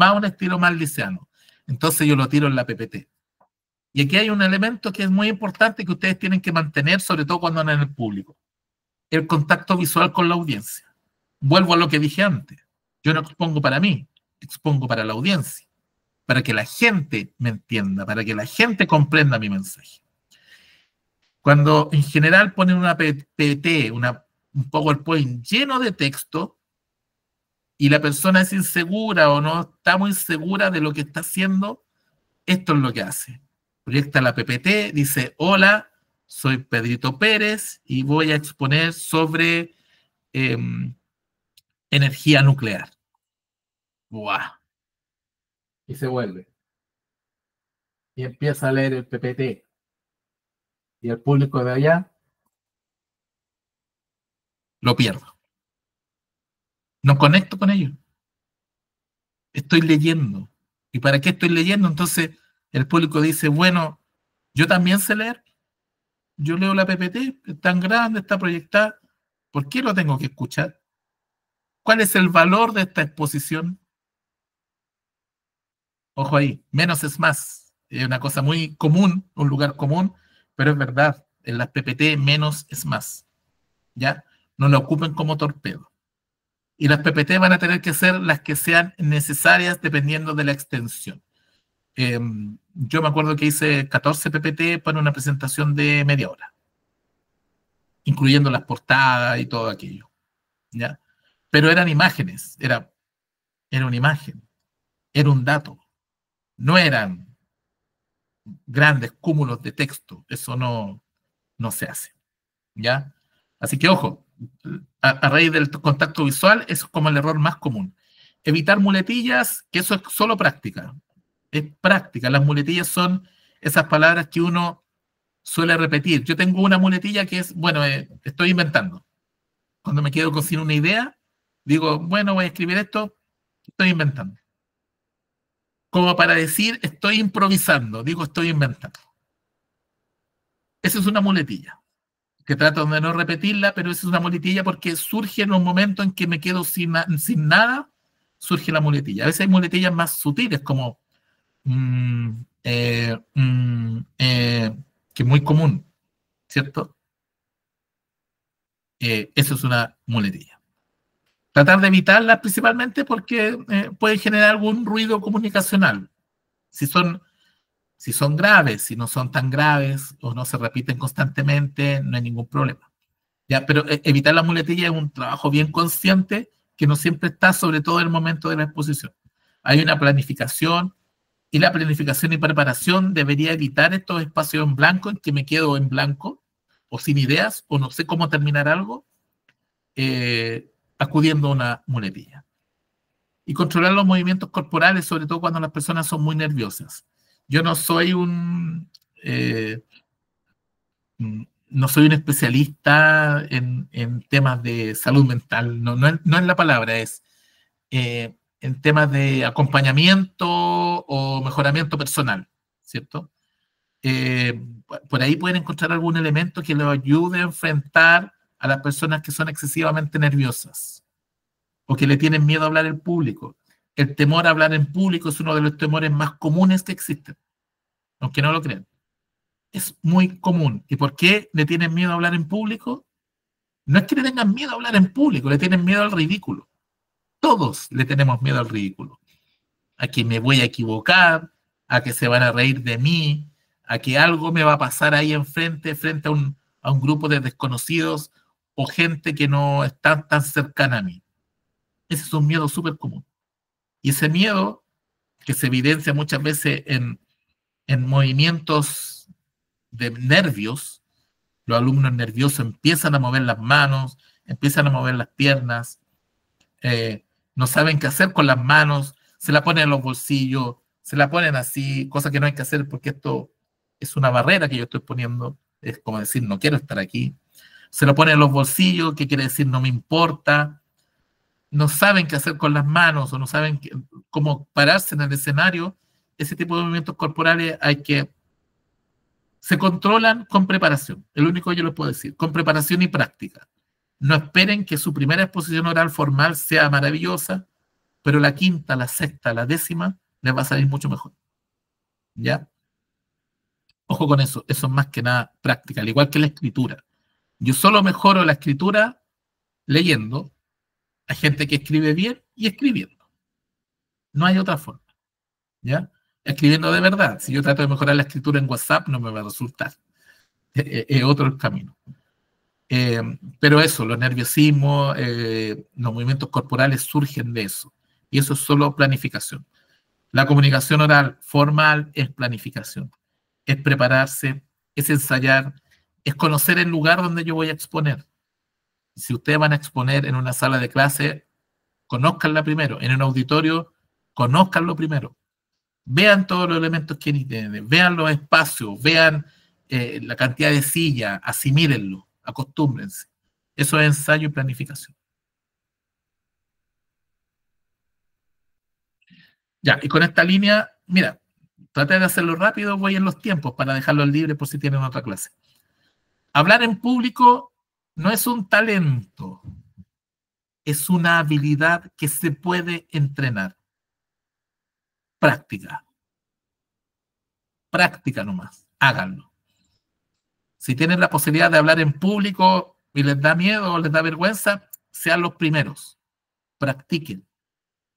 a un estilo más liceano. Entonces yo lo tiro en la PPT. Y aquí hay un elemento que es muy importante que ustedes tienen que mantener, sobre todo cuando andan en el público: el contacto visual con la audiencia. Vuelvo a lo que dije antes. Yo no expongo para mí, expongo para la audiencia, para que la gente me entienda, para que la gente comprenda mi mensaje. Cuando en general ponen una PPT, un PowerPoint lleno de texto, y la persona es insegura o no está muy segura de lo que está haciendo, esto es lo que hace. Proyecta la PPT, dice: hola, soy Pedrito Pérez y voy a exponer sobre energía nuclear. ¡Buah! Y se vuelve. Y empieza a leer el PPT. Y el público de allá lo pierdo. No conecto con ellos. Estoy leyendo. ¿Y para qué estoy leyendo? Entonces el público dice: bueno, yo también sé leer. Yo leo la PPT, es tan grande, está proyectada. ¿Por qué lo tengo que escuchar? ¿Cuál es el valor de esta exposición? Ojo ahí, menos es más. Es una cosa muy común, un lugar común, pero es verdad. En las PPT menos es más. ¿Ya? No lo ocupen como torpedo. Y las PPT van a tener que ser las que sean necesarias dependiendo de la extensión. Yo me acuerdo que hice 14 PPT para una presentación de media hora, incluyendo las portadas y todo aquello. ¿Ya? Pero eran imágenes, era una imagen, era un dato, no eran grandes cúmulos de texto, eso no se hace. ¿Ya? Así que ojo, a raíz del contacto visual, eso es como el error más común. Evitar muletillas, que eso es solo práctica. Es práctica. Las muletillas son esas palabras que uno suele repetir. Yo tengo una muletilla que es: bueno, estoy inventando. Cuando me quedo sin una idea, digo: bueno, voy a escribir esto, estoy inventando. Como para decir: estoy improvisando, digo: estoy inventando. Esa es una muletilla, que trato de no repetirla, pero esa es una muletilla porque surge en un momento en que me quedo sin nada, surge la muletilla. A veces hay muletillas más sutiles, como mm, eh, mm, eh, que es muy común, ¿cierto? Eso es una muletilla. Tratar de evitarlas principalmente porque pueden generar algún ruido comunicacional. Si son, si son graves, si no son tan graves o no se repiten constantemente, no hay ningún problema. ¿Ya? Pero evitar la muletilla es un trabajo bien consciente que no siempre está, sobre todo en el momento de la exposición. Hay una planificación, y la planificación y preparación debería evitar estos espacios en blanco en que me quedo en blanco o sin ideas o no sé cómo terminar algo, acudiendo a una muletilla. Y controlar los movimientos corporales, sobre todo cuando las personas son muy nerviosas. Yo no soy un especialista en temas de salud mental, no es la palabra, es en temas de acompañamiento o mejoramiento personal, ¿cierto? Eh, por ahí pueden encontrar algún elemento que les ayude a enfrentar a las personas que son excesivamente nerviosas o que le tienen miedo a hablar en público. El temor a hablar en público es uno de los temores más comunes que existen, aunque no lo crean. Es muy común. ¿Y por qué le tienen miedo a hablar en público? No es que le tengan miedo a hablar en público, le tienen miedo al ridículo. Todos le tenemos miedo al ridículo. A que me voy a equivocar, a que se van a reír de mí, a que algo me va a pasar ahí enfrente, frente a un grupo de desconocidos o gente que no está tan cercana a mí. Ese es un miedo súper común. Y ese miedo, que se evidencia muchas veces en movimientos de nervios, los alumnos nerviosos empiezan a mover las manos, empiezan a mover las piernas, no saben qué hacer con las manos, se la ponen en los bolsillos, se la ponen así, cosa que no hay que hacer porque esto es una barrera que yo estoy poniendo, es como decir: no quiero estar aquí. Se lo ponen en los bolsillos, que quiere decir: no me importa. No saben qué hacer con las manos o no saben cómo pararse en el escenario. Ese tipo de movimientos corporales se controlan con preparación. Es lo único que yo les puedo decir, con preparación y práctica. No esperen que su primera exposición oral formal sea maravillosa, pero la quinta, la sexta, la décima les va a salir mucho mejor. ¿Ya? Ojo con eso es más que nada práctica, al igual que la escritura. Yo solo mejoro la escritura leyendo. Hay gente que escribe bien y escribiendo. No hay otra forma, ¿ya? Escribiendo de verdad. Si yo trato de mejorar la escritura en WhatsApp, no me va a resultar. Es otro el camino. Pero eso, los nerviosismos, los movimientos corporales surgen de eso. Y eso es solo planificación. La comunicación oral formal es planificación. Es prepararse, es ensayar, es conocer el lugar donde yo voy a exponer. Si ustedes van a exponer en una sala de clase, conózcanla primero. En un auditorio, conózcanlo primero. Vean todos los elementos que tienen, vean los espacios, vean la cantidad de sillas, asimílenlo, acostúmbrense. Eso es ensayo y planificación. Ya, y con esta línea, mira, traté de hacerlo rápido, voy en los tiempos para dejarlo libre por si tienen otra clase. Hablar en público no es un talento, es una habilidad que se puede entrenar. Práctica. Práctica nomás, háganlo. Si tienen la posibilidad de hablar en público y les da miedo o les da vergüenza, sean los primeros. Practiquen,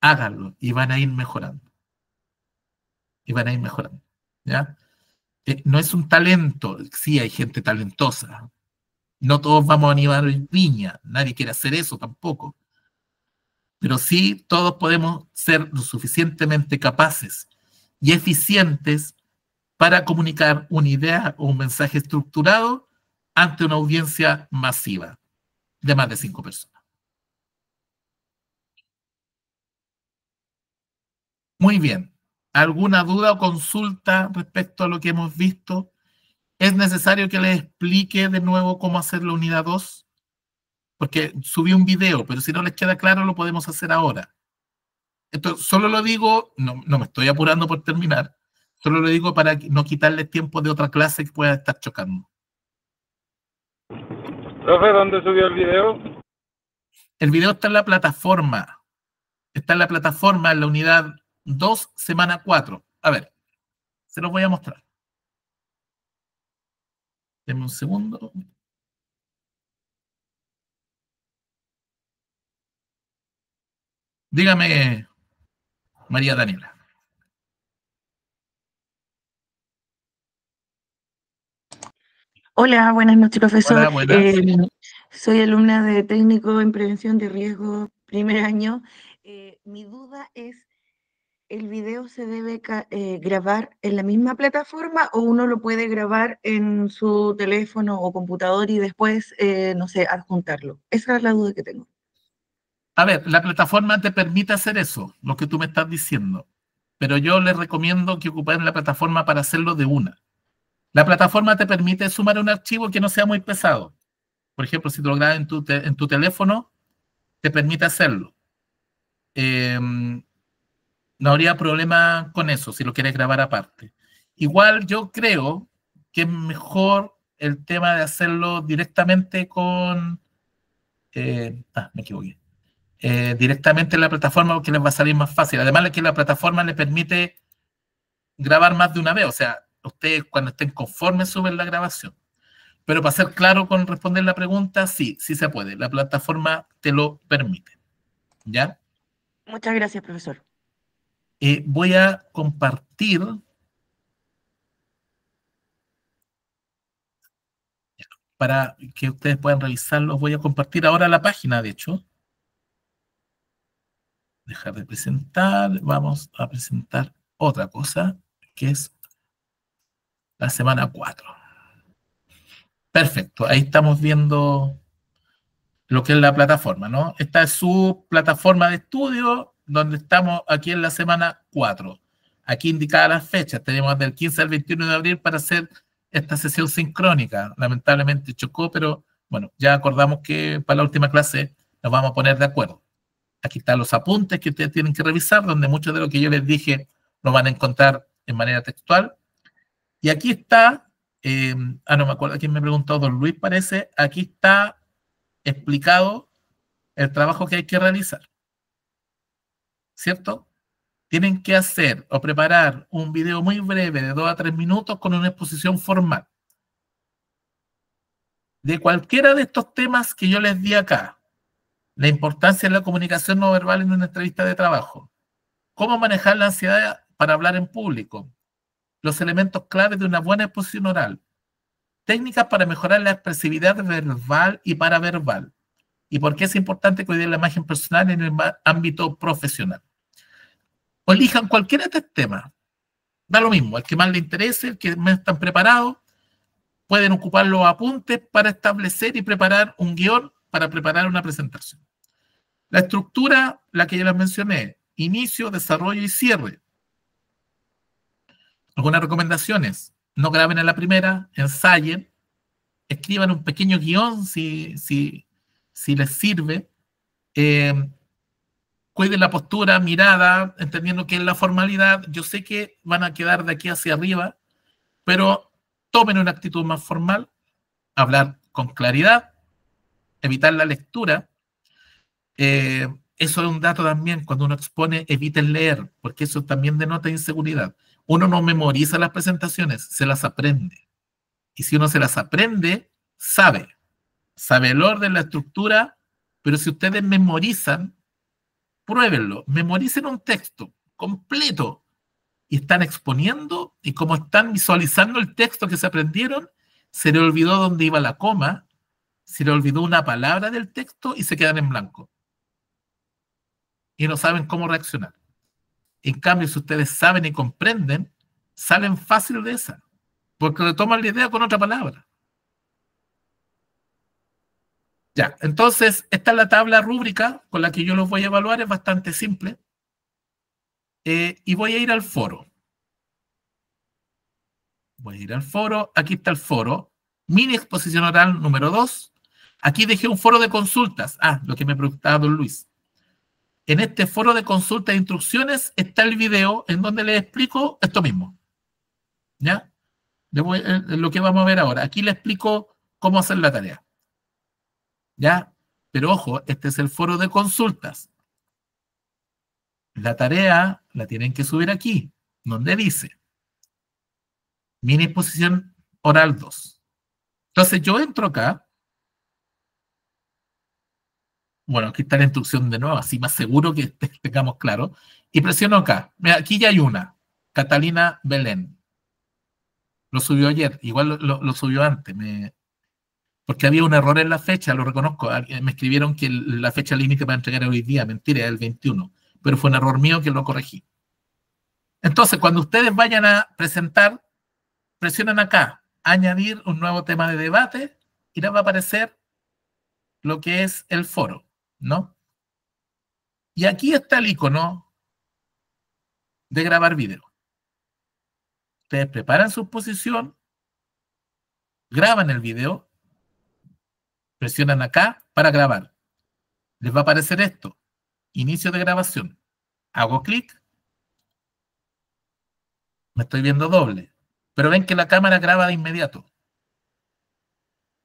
háganlo y van a ir mejorando. Y van a ir mejorando. ¿Ya? No es un talento, sí hay gente talentosa. No todos vamos a animar en Viña, nadie quiere hacer eso tampoco. Pero sí todos podemos ser lo suficientemente capaces y eficientes para comunicar una idea o un mensaje estructurado ante una audiencia masiva de más de 5 personas. Muy bien. ¿Alguna duda o consulta respecto a lo que hemos visto? ¿Es necesario que les explique de nuevo cómo hacer la unidad 2? Porque subí un video, pero si no les queda claro lo podemos hacer ahora. Esto solo lo digo, no me estoy apurando por terminar, solo lo digo para no quitarles tiempo de otra clase que pueda estar chocando. Profe, ¿dónde subió el video? El video está en la plataforma. Está en la plataforma en la unidad 2, semana 4. A ver, se los voy a mostrar. Denme un segundo. Dígame, María Daniela. Hola, buenas noches, profesor. Hola, buenas. Soy alumna de técnico en prevención de riesgo, primer año. Mi duda es, ¿el video se debe grabar en la misma plataforma o uno lo puede grabar en su teléfono o computador y después, no sé, adjuntarlo? Esa es la duda que tengo. A ver, la plataforma te permite hacer eso, lo que tú me estás diciendo. Pero yo les recomiendo que ocupen la plataforma para hacerlo de una. La plataforma te permite sumar un archivo que no sea muy pesado. Por ejemplo, si te lo grabas en tu teléfono, te permite hacerlo. No habría problema con eso si lo quieres grabar aparte. Igual yo creo que es mejor el tema de hacerlo directamente con... me equivoqué. Directamente en la plataforma porque les va a salir más fácil. Además, que la plataforma les permite grabar más de una vez. O sea, ustedes cuando estén conformes suben la grabación. Pero para ser claro con responder la pregunta, sí, sí se puede. La plataforma te lo permite. ¿Ya? Muchas gracias, profesor. Voy a compartir. Para que ustedes puedan revisarlo, voy a compartir ahora la página, de hecho. Dejar de presentar. Vamos a presentar otra cosa, que es la semana 4. Perfecto, ahí estamos viendo lo que es la plataforma, ¿no? Esta es su plataforma de estudio, donde estamos aquí en la semana 4. Aquí indicadas las fechas, tenemos del 15 al 21 de abril para hacer esta sesión sincrónica. Lamentablemente chocó, pero bueno, ya acordamos que para la última clase nos vamos a poner de acuerdo. Aquí están los apuntes que ustedes tienen que revisar, donde mucho de lo que yo les dije lo van a encontrar en manera textual. Y aquí está, no me acuerdo quién me preguntó, don Luis parece, aquí está explicado el trabajo que hay que realizar. ¿Cierto? tienen que hacer o preparar un video muy breve de 2 a 3 minutos con una exposición formal. De cualquiera de estos temas que yo les di acá, la importancia de la comunicación no verbal en una entrevista de trabajo, cómo manejar la ansiedad para hablar en público, los elementos claves de una buena exposición oral, técnicas para mejorar la expresividad verbal y paraverbal, y por qué es importante cuidar la imagen personal en el ámbito profesional. O elijan cualquiera de estos temas, da lo mismo, el que más les interese, el que más están preparados, pueden ocupar los apuntes para establecer y preparar un guión para preparar una presentación. La estructura, la que ya les mencioné, inicio, desarrollo y cierre. Algunas recomendaciones: no graben a la primera, ensayen, escriban un pequeño guión si les sirve, cuiden la postura, mirada, entendiendo que es la formalidad. Yo sé que van a quedar de aquí hacia arriba, pero tomen una actitud más formal, hablar con claridad, evitar la lectura. Eso es un dato también, cuando uno expone, eviten leer, porque eso también denota inseguridad. Uno no memoriza las presentaciones, se las aprende. Y si uno se las aprende, sabe el orden, la estructura, pero si ustedes memorizan, pruébenlo, memoricen un texto completo y están exponiendo, y como están visualizando el texto que se aprendieron, se le olvidó dónde iba la coma, se le olvidó una palabra del texto y se quedan en blanco. Y no saben cómo reaccionar. En cambio, si ustedes saben y comprenden, salen fácil de esa, porque retoman la idea con otra palabra. Ya, entonces, esta es la tabla rúbrica con la que yo los voy a evaluar, es bastante simple. Y voy a ir al foro. Voy a ir al foro, aquí está el foro, mini exposición oral número 2. Aquí dejé un foro de consultas. Lo que me preguntaba don Luis. En este foro de consultas e instrucciones está el video en donde les explico esto mismo. ¿Ya? Lo que vamos a ver ahora. Aquí les explico cómo hacer la tarea. ¿Ya? Pero ojo, este es el foro de consultas. La tarea la tienen que subir aquí, donde dice mini exposición oral 2. Entonces yo entro acá. Bueno, aquí está la instrucción de nuevo, así más seguro que tengamos claro. Y presiono acá. Mira, aquí ya hay una. Catalina Belén. Lo subió ayer, igual lo subió antes, porque había un error en la fecha, lo reconozco. Me escribieron que la fecha límite para entregar hoy día, mentira, es el 21, pero fue un error mío que lo corregí. Entonces, cuando ustedes vayan a presentar, presionan acá, añadir un nuevo tema de debate, y les va a aparecer lo que es el foro, ¿no? Y aquí está el icono de grabar video. Ustedes preparan su exposición, graban el video, presionan acá para grabar. Les va a aparecer esto, inicio de grabación. Hago clic, me estoy viendo doble, pero ven que la cámara graba de inmediato.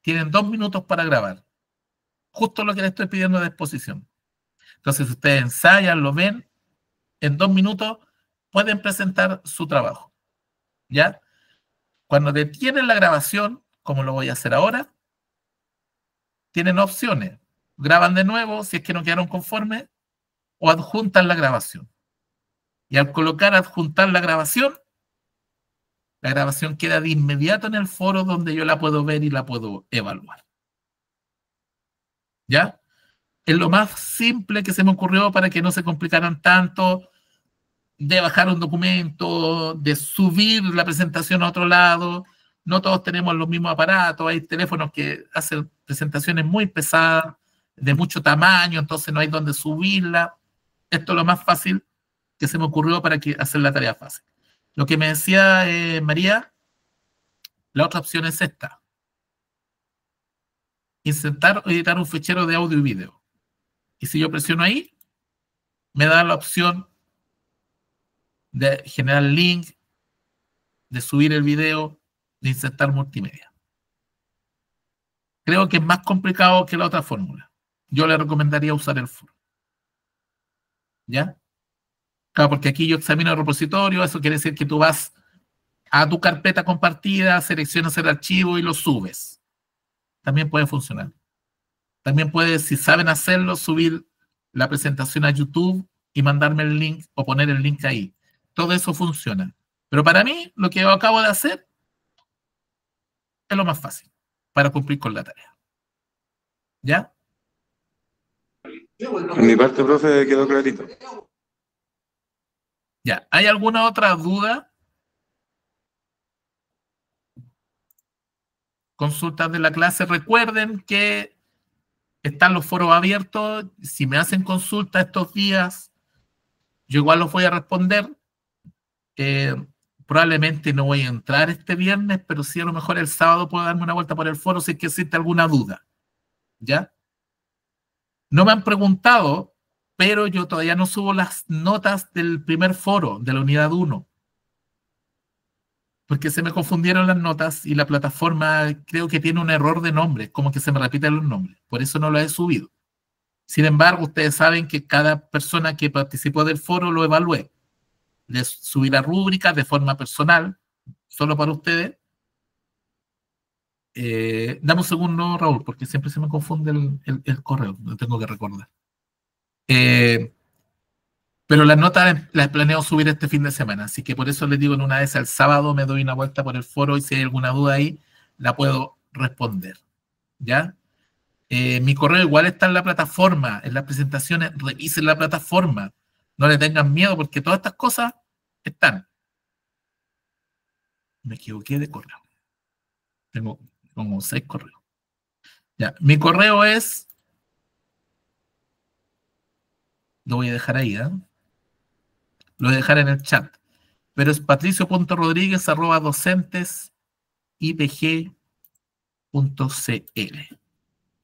Tienen 2 minutos para grabar, justo lo que les estoy pidiendo de exposición. Entonces, si ustedes ensayan, lo ven, en 2 minutos pueden presentar su trabajo. ¿Ya? Cuando detienen la grabación, como lo voy a hacer ahora, tienen opciones. Graban de nuevo si es que no quedaron conformes, o adjuntan la grabación. Y al colocar adjuntar la grabación queda de inmediato en el foro donde yo la puedo ver y la puedo evaluar. ¿Ya? Es lo más simple que se me ocurrió para que no se complicaran tanto de bajar un documento, de subir la presentación a otro lado. No todos tenemos los mismos aparatos, hay teléfonos que hacen presentaciones muy pesadas, de mucho tamaño, entonces no hay donde subirla. Esto es lo más fácil que se me ocurrió para hacer la tarea fácil. Lo que me decía María, la otra opción es esta. Insertar o editar un fichero de audio y video. Y si yo presiono ahí, me da la opción de generar link, de subir el video, de insertar multimedia. Creo que es más complicado que la otra fórmula. Yo le recomendaría usar el foro. ¿Ya? Claro, porque aquí yo examino el repositorio, eso quiere decir que tú vas a tu carpeta compartida, seleccionas el archivo y lo subes. También puede funcionar. También puedes, si saben hacerlo, subir la presentación a YouTube y mandarme el link o poner el link ahí. Todo eso funciona. Pero para mí, lo que yo acabo de hacer es lo más fácil para cumplir con la tarea. ¿Ya? En mi parte, profe, quedó clarito. Ya. ¿Hay alguna otra duda? Consultas de la clase. Recuerden que están los foros abiertos. Si me hacen consulta estos días, yo igual los voy a responder. Probablemente no voy a entrar este viernes, pero sí a lo mejor el sábado puedo darme una vuelta por el foro si es que existe alguna duda. ¿Ya? No me han preguntado, pero yo todavía no subo las notas del primer foro, de la unidad 1. Porque se me confundieron las notas y la plataforma creo que tiene un error de nombre, como que se me repiten los nombres. Por eso no lo he subido. Sin embargo, ustedes saben que cada persona que participó del foro lo evalué. Les subí la rúbrica de forma personal, solo para ustedes. Dame un segundo, Raúl, porque siempre se me confunde el correo, lo tengo que recordar. Pero las notas las planeo subir este fin de semana, así que por eso les digo, en una vez el sábado me doy una vuelta por el foro y si hay alguna duda ahí, la puedo responder. ¿Ya? Mi correo igual está en la plataforma, en las presentaciones, revisen la plataforma, no le tengan miedo porque todas estas cosas están. Me equivoqué de correo. Tengo como 6 correos. Ya, mi correo es, lo voy a dejar ahí, ¿eh? Lo voy a dejar en el chat, pero es patricio.rodriguez@docentesipg.cl.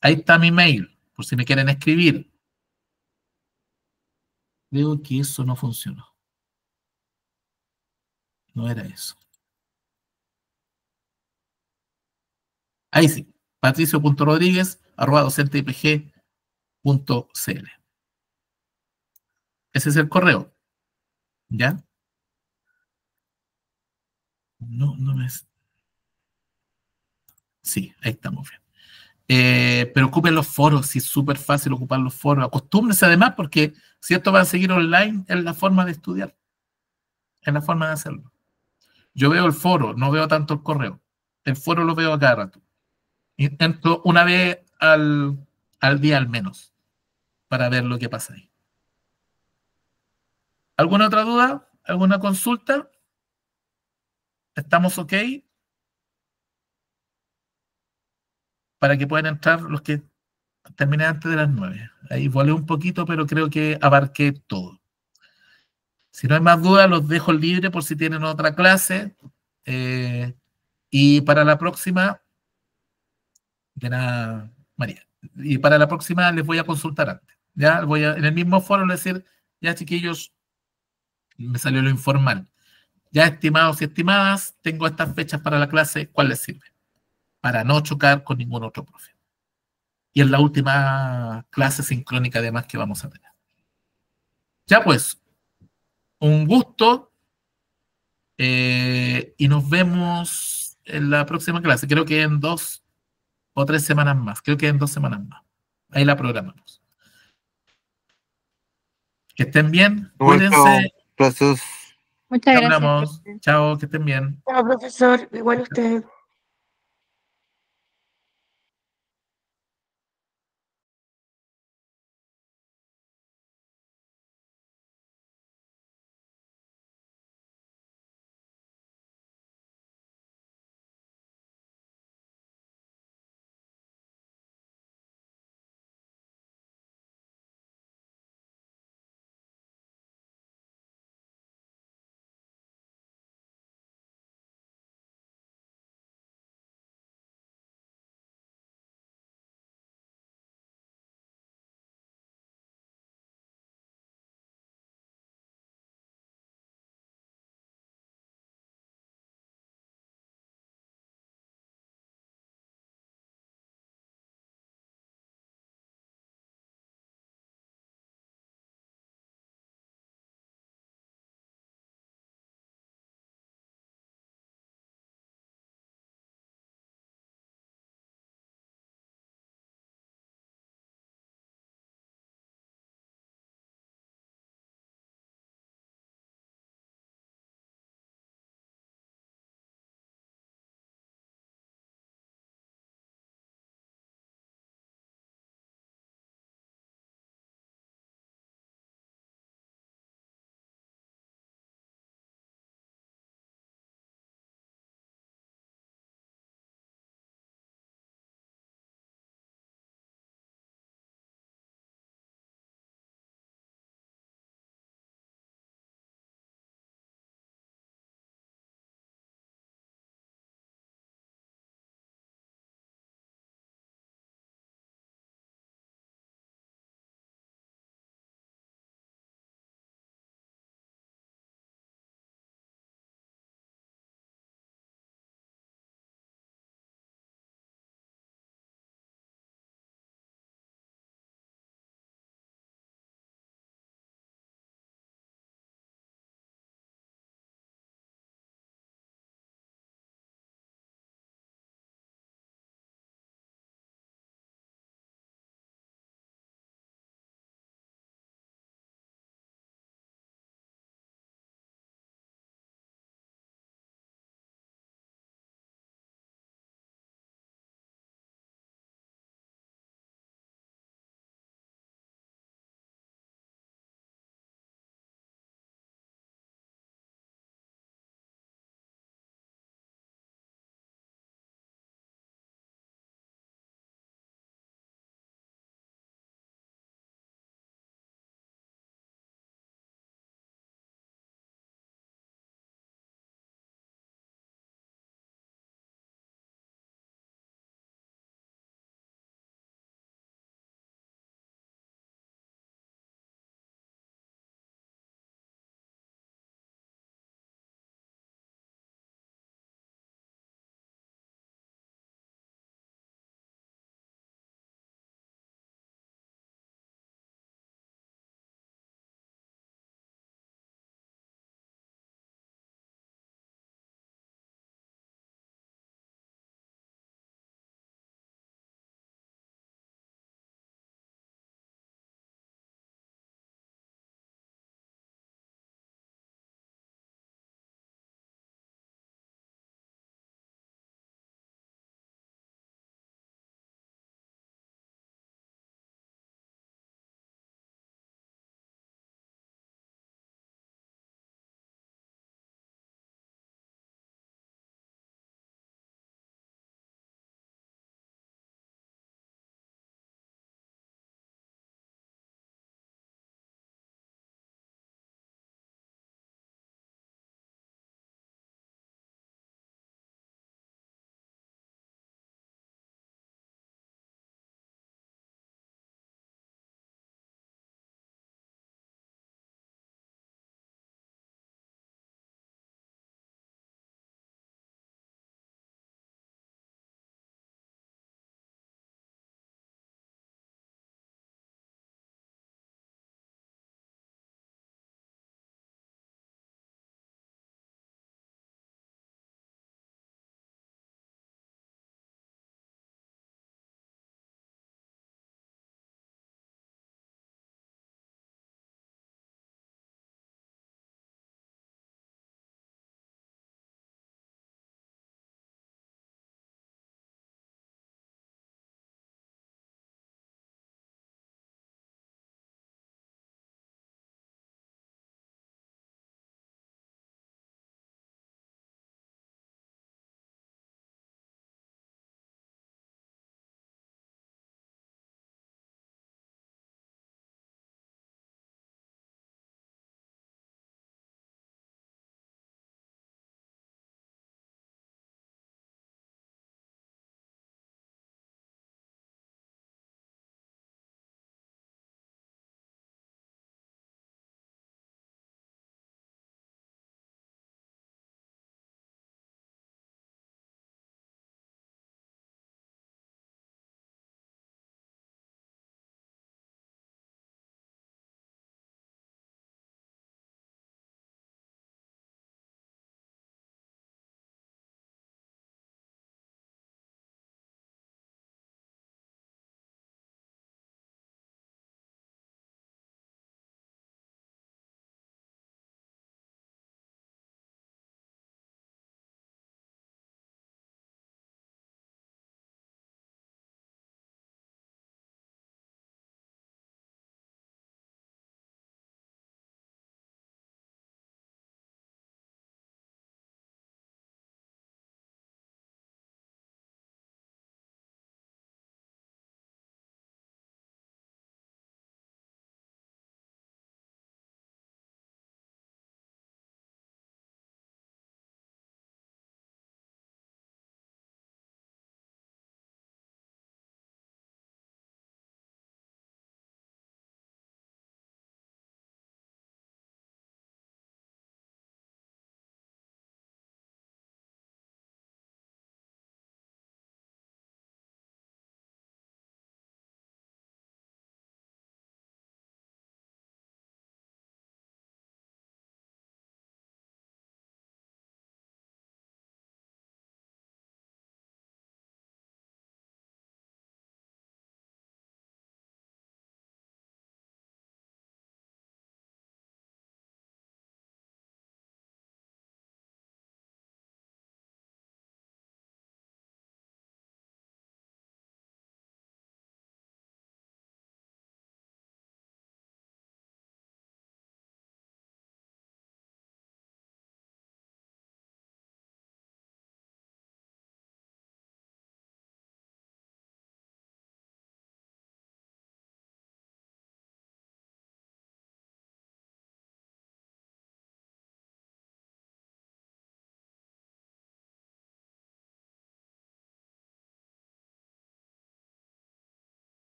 Ahí está mi mail, por si me quieren escribir. Creo que eso no funcionó. No era eso. Ahí sí, patricio.rodriguez@docentesipg.cl. Ese es el correo. ¿Ya? No, no es. Sí, ahí estamos bien. Pero ocupen los foros, sí, es súper fácil ocupar los foros. Acostúmbrense además porque si esto va a seguir online, es la forma de estudiar, es la forma de hacerlo. Yo veo el foro, no veo tanto el correo. El foro lo veo a cada rato. Y entro una vez al día al menos para ver lo que pasa ahí. ¿Alguna otra duda? ¿Alguna consulta? ¿Estamos ok? Para que puedan entrar los que terminé antes de las 9. Ahí volé un poquito, pero creo que abarqué todo. Si no hay más dudas, los dejo libre por si tienen otra clase. Y para la próxima, de nada, María. Y para la próxima les voy a consultar antes. Ya voy a, en el mismo foro decir, ya chiquillos, me salió lo informal. Ya estimados y estimadas, tengo estas fechas para la clase, ¿cuál les sirve? Para no chocar con ningún otro profe. Y es la última clase sincrónica además que vamos a tener. Ya pues, un gusto y nos vemos en la próxima clase. Creo que en 2 o 3 semanas más. Creo que en 2 semanas más. Ahí la programamos. Que estén bien. Cuídense. Gracias. Muchas Ya gracias, hablamos. profe. Chao, que estén bien. Chao, profesor, igual usted.